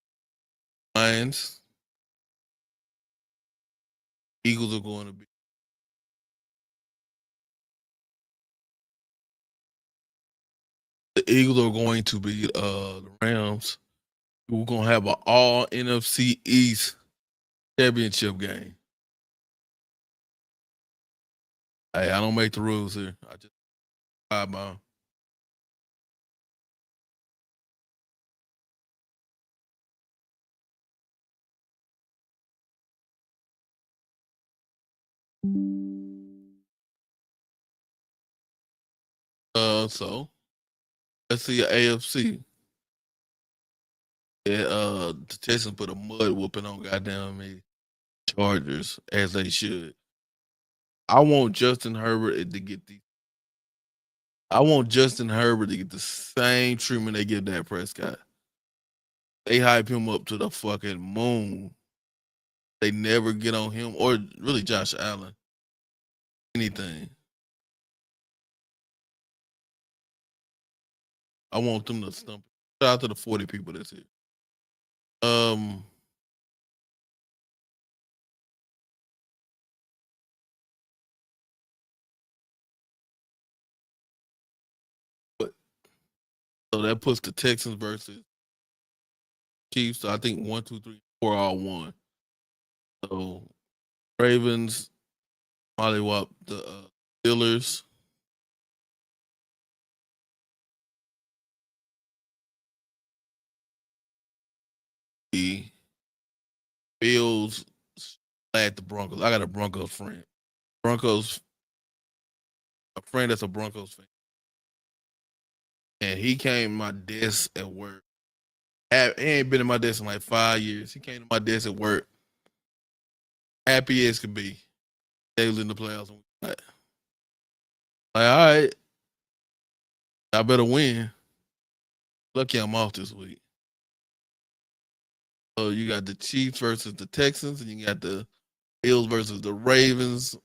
Lions. Eagles are going to be the Eagles are going to be the Rams. We're gonna have an all NFC East championship game. Hey, I don't make the rules here. I just buy my so let's see your AFC. Yeah, the Texans put a mud whooping on goddamn me Chargers as they should. I want Justin Herbert to get the. I want Justin Herbert to get the same treatment they give Dak Prescott. They hype him up to the fucking moon. They never get on him or really Josh Allen. Anything. I want them to stump. Shout out to the 40 people that's here. Um, but so that puts the Texans versus Chiefs. So I think 1, 2, 3, 4 all one. So Ravens, Mollywop, the Steelers, the Bills, at the Broncos. I got a Broncos friend. Broncos, a friend that's a Broncos fan, and he came to my desk at work. He ain't been in my desk in like 5 years. He came to my desk at work, happy as could be. They was in the playoffs. And all right, I better win. Lucky I'm off this week. So you got the Chiefs versus the Texans, and you got the Bills versus the Ravens.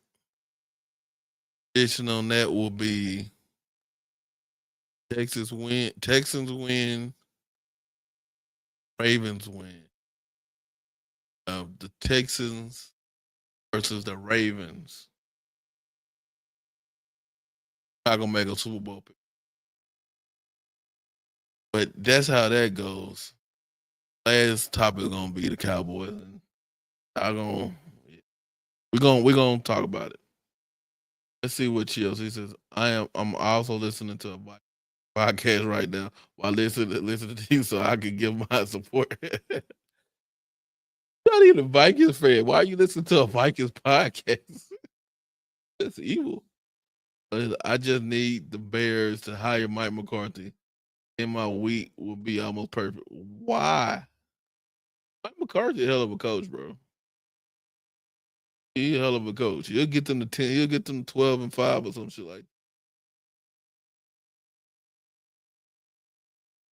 Addition on that will be Texans win, Ravens win. The Texans versus the Ravens. Not gonna make a Super Bowl pick, but that's how that goes. last topic is gonna be the Cowboys. And I gonna we gonna talk about it. Let's see what Chills. He says, I'm also listening to a podcast right now while listening to you so I can give my support. Not even a Vikings fan. Why are you listening to a Vikings podcast? That's evil. I just need the Bears to hire Mike McCarthy, and my week will be almost perfect. Why? Mike McCarthy, a hell of a coach, bro. He a hell of a coach. He'll get them to 10. He'll get them 12-5 or some shit like that.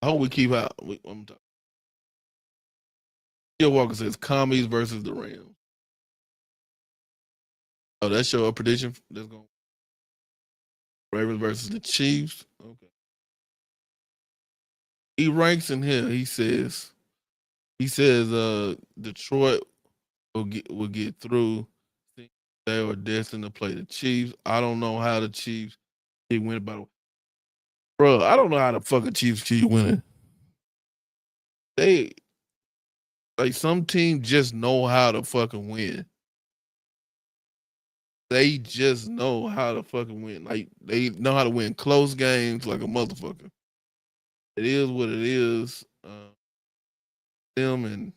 I hope we keep out. I'm talking. Joe Walker says commies versus the Rams. Oh, that's your prediction. That's going Ravens versus the Chiefs. Okay. He ranks in here. He says Detroit will get through. They are destined to play the Chiefs. I don't know how the Chiefs keep winning. Bro, I don't know how the fucking Chiefs keep winning. They like some teams just know how to fucking win. They just know how to fucking win. Like they know how to win close games like a motherfucker. It is what it is. Them and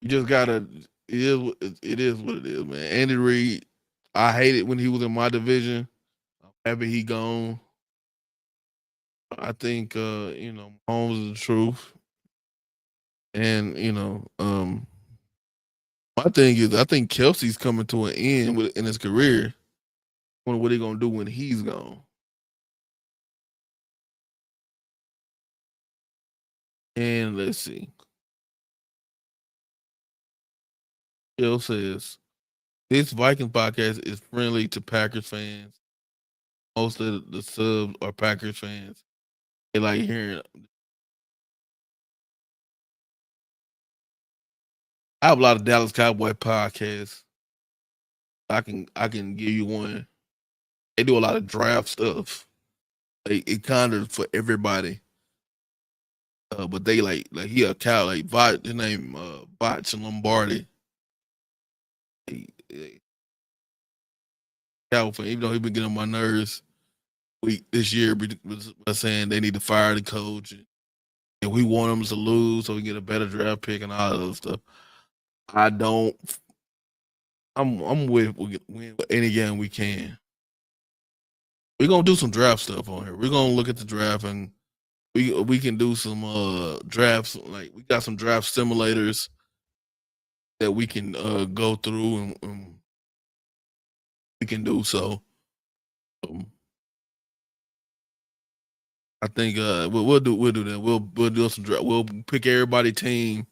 you just gotta. It is what it is, man. Andy Reid, I hate it when he was in my division. I'm happy he gone. I think Mahomes is the truth, and my thing is I think Kelsey's coming to an end in his career. Wonder what he gonna do when he's gone. And let's see. Bill says this Vikings podcast is friendly to Packers fans. Most of the subs are Packers fans. They like hearing. I have a lot of Dallas Cowboy podcasts. I can give you one. They do a lot of draft stuff. It kind of for everybody. But they like he a cow like his name Botch Lombardi. He cow fan, even though he been getting on my nerves this year by saying they need to fire the coach and we want them to lose so we get a better draft pick and all of those stuff. I don't. I'm with we win any game we can. We're gonna do some draft stuff on here. We're gonna look at the draft and we can do some drafts. Like we got some draft simulators that we can go through and we can do so. Um, I think we'll do that. We'll do some draft. We'll pick everybody team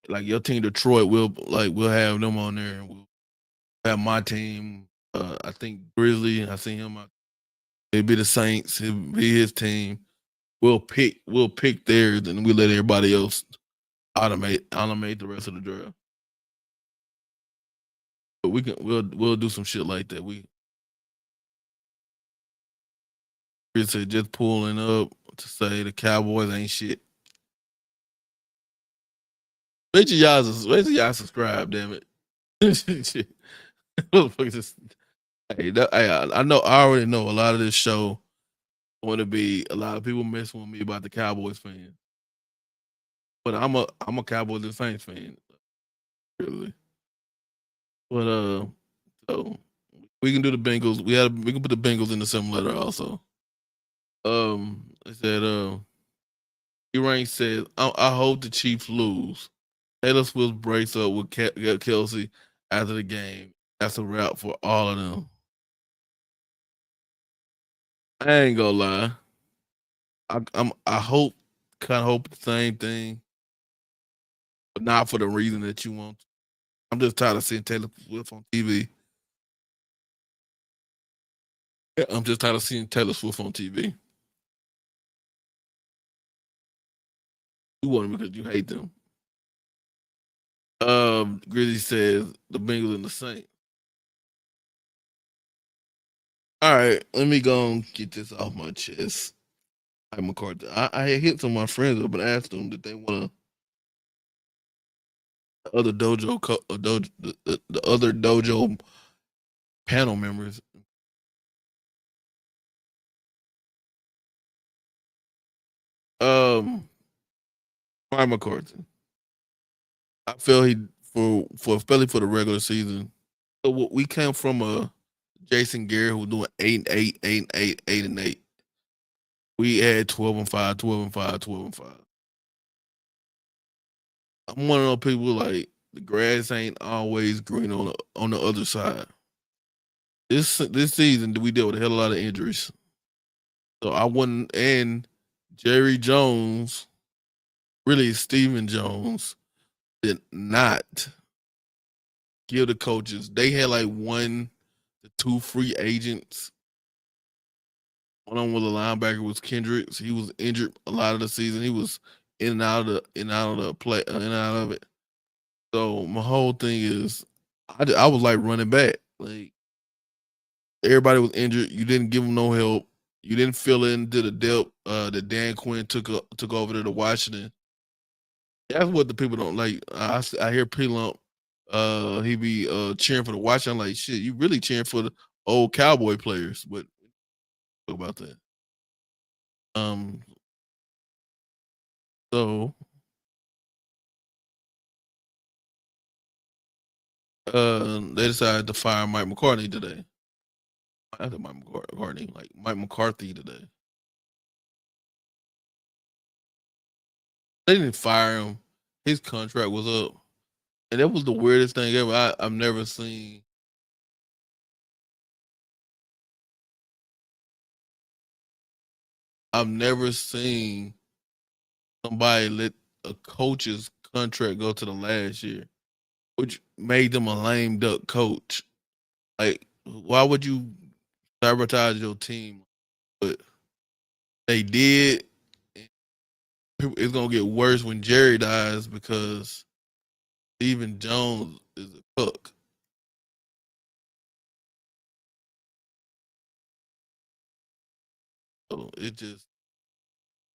like your team Detroit. We'll have them on there and we'll have my team. I think Grizzly. I see him out. It'll be the Saints. It'll be his team. We'll pick theirs and we let everybody else automate the rest of the draft. But we'll do some shit like that. We said just pulling up to say the Cowboys ain't shit. Make sure y'all subscribe, damn it. I know I already know a lot of this show want to be a lot of people messing with me about the Cowboys fan. But I'm a Cowboys and Saints fan, really. But so we can do the Bengals. We can put the Bengals in the simulator also. I said E-Rain says I hope the Chiefs lose. Taylor Swift breaks up with Kelsey after the game. That's a wrap for all of them. I ain't gonna lie. I hope kind of hope the same thing, but not for the reason that you want. I'm just tired of seeing Taylor Swift on TV. Yeah, I'm just tired of seeing Taylor Swift on TV. You want them because you hate them. Grizzly says the Bengals and the Saints. All right, let me go and get this off my chest. Hi, McCarthy. I had hit some of my friends up and asked them that they want to other the other dojo panel members. Um, Ryan McCarthy. I feel he for especially for the regular season. So we came from a Jason Garrett who was doing 8 and 8, 8 and 8, 8 and 8. We had 12 and 5, 12 and 5, 12 and 5. I'm one of those people like the grass ain't always green on the other side. This season we dealt with a hell of a lot of injuries. So I wouldn't and Jerry Jones, really Stephen Jones, did not give the coaches. They had like one to two free agents. One of them was a linebacker was Kendricks. He was injured a lot of the season. He was in and out of the play in and out of it. So my whole thing is, I was like running back. Like everybody was injured. You didn't give them no help. You didn't fill into the depth that Dan Quinn took over to the Washington. That's what the people don't like. I hear P Lump, he be cheering for the Washington. I'm like, shit, you really cheering for the old Cowboy players? But talk about that. Um, so they decided to fire Mike McCartney today. I think Mike McCartney, like Mike McCarthy today. They didn't fire him. His contract was up, and that was the weirdest thing ever. I've never seen. I've never seen somebody let a coach's contract go to the last year, which made them a lame duck coach. Like, why would you sabotage your team? But they did. It's gonna get worse when Jerry dies because Stephen Jones is a cook. So it just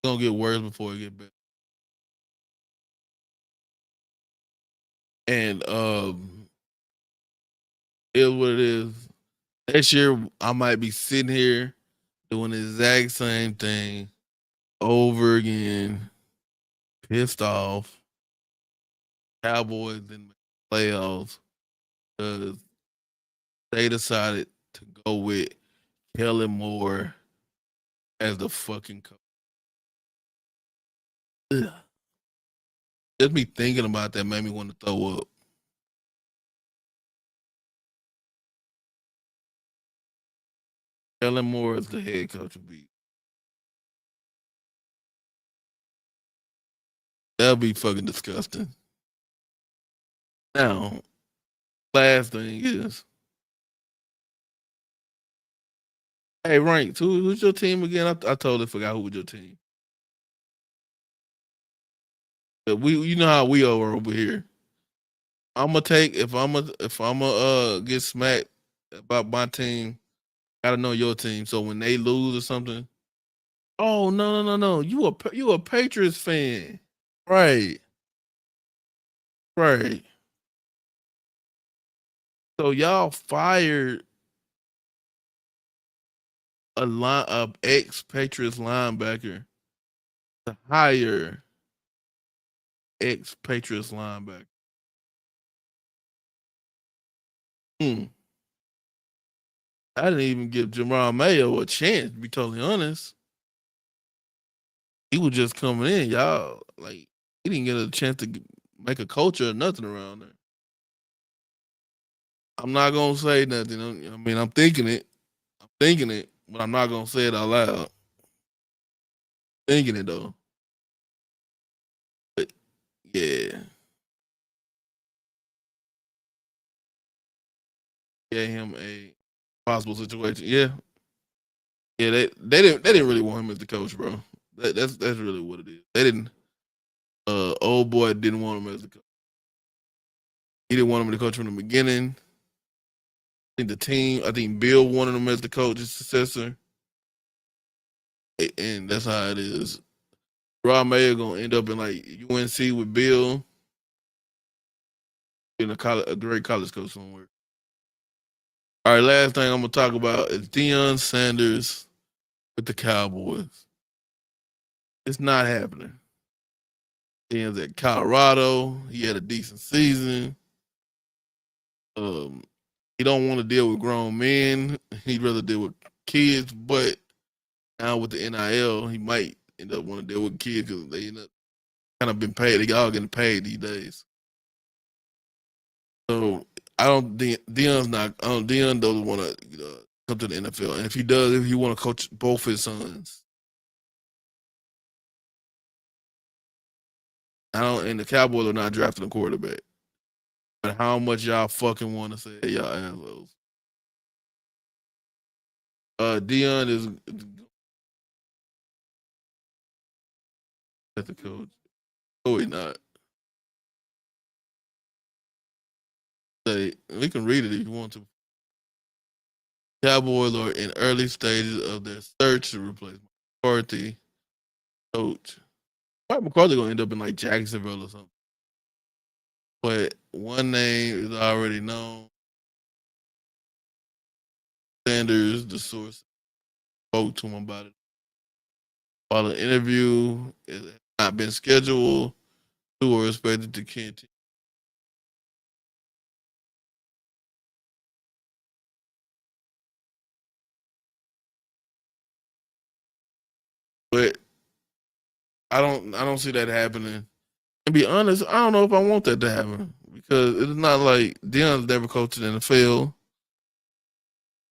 gonna get worse before it get better. And it is what it is. Next year I might be sitting here doing the exact same thing over again, pissed off. Cowboys in the playoffs because they decided to go with Kellen Moore as the fucking coach. Ugh. Just me thinking about that made me want to throw up. Kellen Moore is the head coach of beat. That'll be fucking disgusting. Now, last thing is, hey, Ranks, who's your team again? I totally forgot who was your team. But you know how we are over here. I'm gonna take if I'm gonna get smacked about my team. Gotta know your team. So when they lose or something, oh no, you a Patriots fan, right? Right. So y'all fired a ex Patriots linebacker to hire ex Patriots linebacker. Hmm. I didn't even give Jamal Mayo a chance. To be totally honest, he was just coming in. Y'all like he didn't get a chance to make a culture or nothing around there. I'm not gonna say nothing. I mean, I'm thinking it. I'm thinking it, but I'm not gonna say it out loud. Thinking it though. But yeah, gave him a possible situation. Yeah, yeah. They didn't really want him as the coach, bro. That's really what it is. They didn't. Old boy didn't want him as the coach. He didn't want him to coach from the beginning. I think the team. I think Bill wanted him as the coach, his successor, and that's how it is. Rob Mayer gonna end up in like UNC with Bill. being a great college coach somewhere. All right, last thing I'm gonna talk about is Deion Sanders with the Cowboys. It's not happening. Deion's at Colorado. He had a decent season. Um, he don't want to deal with grown men. He'd rather deal with kids. But now with the NIL, he might end up want to deal with kids because they end up kind of been paid. They all getting paid these days. So I don't. Deion's not. Deion doesn't want to come to the NFL. And if he does, if he want to coach both his sons, I don't. And the Cowboys are not drafting a quarterback. But how much y'all fucking want to say y'all assholes? Deion is the coach. Oh, he not. Say we can read it if you want to. Cowboys are in early stages of their search to replace McCarthy coach. Mike McCarthy gonna end up in like Jacksonville or something. But one name is already known. Sanders, the source, spoke to him about it. While the interview has not been scheduled, two are expected to continue. But I don't see that happening. And be honest, I don't know if I want that to happen because it's not like Deion's never coached in the NFL.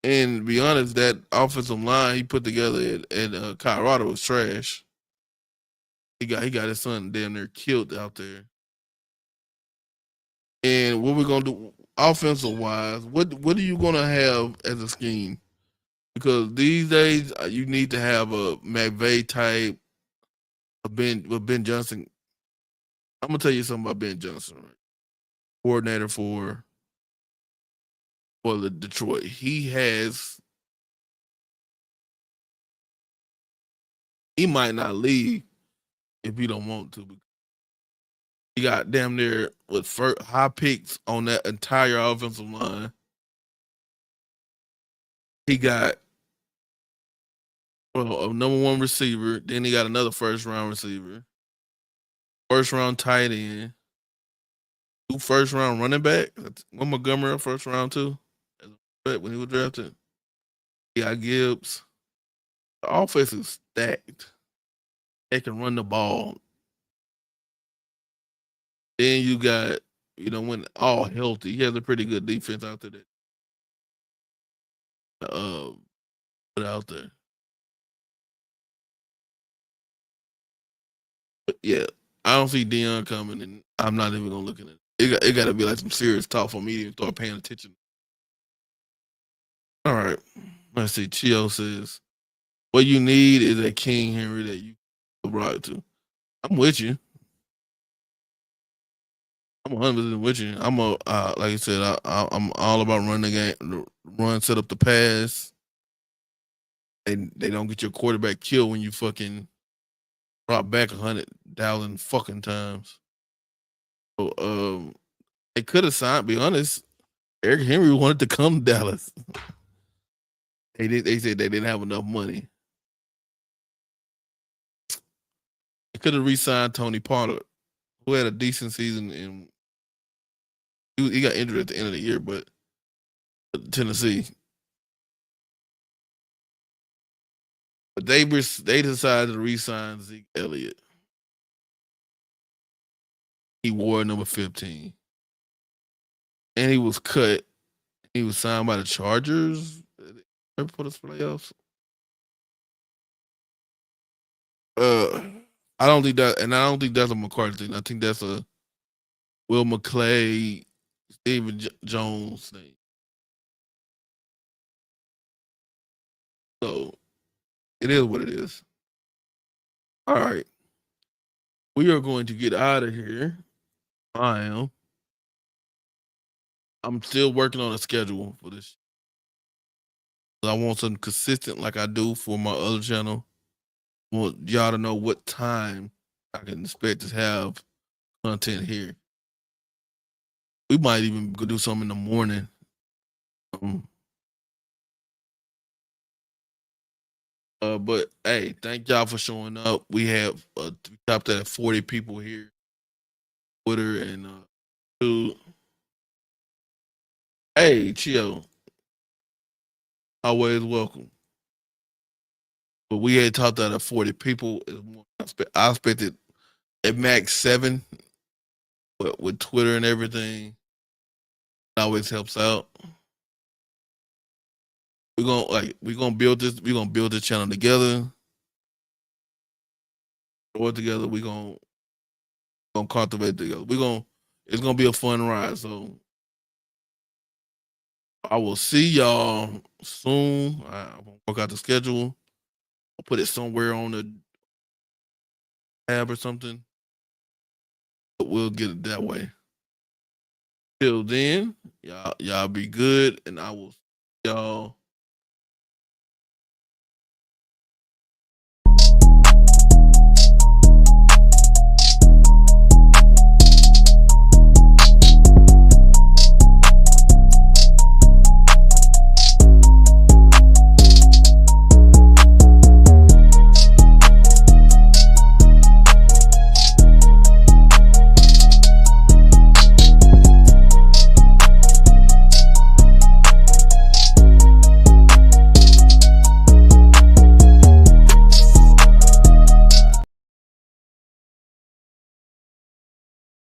And to be honest, that offensive line he put together at Colorado was trash. He got his son damn near killed out there. And what we're gonna do offensive wise, what are you gonna have as a scheme? Because these days you need to have a McVay type, Ben Johnson. I'm gonna tell you something about Ben Johnson, right? Coordinator for the Detroit. He might not leave if he don't want to. He got damn near with high picks on that entire offensive line. He got a number one receiver. Then he got another first round receiver, first round tight end, two first round running back. One Montgomery first round too. When he was drafted, he got Gibbs. The offense is stacked. They can run the ball. Then you got when all healthy, he has a pretty good defense out there. Put out there. But yeah, I don't see Deion coming, and I'm not even gonna look at it. It got to be like some serious talk for me to even start paying attention. All right, let's see. Chio says, "What you need is a King Henry that you can ride to." I'm with you. I'm 100% with you. Like I said, I'm all about running the game, run, set up the pass, and they don't get your quarterback killed when you fucking drop back 100,000 fucking times. So, they could have signed. Be honest, Eric Henry wanted to come to Dallas. They said they didn't have enough money. They could have re-signed Tony Pollard, who had a decent season, and he got injured at the end of the year, but Tennessee. But they decided to re-sign Zeke Elliott. He wore number 15, and he was cut. He was signed by the Chargers for the playoffs. Uh, I don't think that, and I don't think that's a McCarthy thing. I think that's a Will McClay, Stephen Jones thing. So it is what it is. All right, we are going to get out of here. I am. I'm still working on a schedule for this. I want something consistent like I do for my other channel. I want y'all to know what time I can expect to have content here. We might even go do something in the morning. Um, but hey, thank y'all for showing up. We have we topped at 40 people here, Twitter and dude. Hey, Chio, always welcome. But we had topped out at 40 people. I expected at max 7, but with Twitter and everything, it always helps out. We're gonna build this. We're gonna build this channel together. Work together. We're gonna cultivate together. It's gonna be a fun ride. So I will see y'all soon. I'm gonna work out the schedule. I'll put it somewhere on the tab or something. But we'll get it that way. Till then, y'all be good, and I will see y'all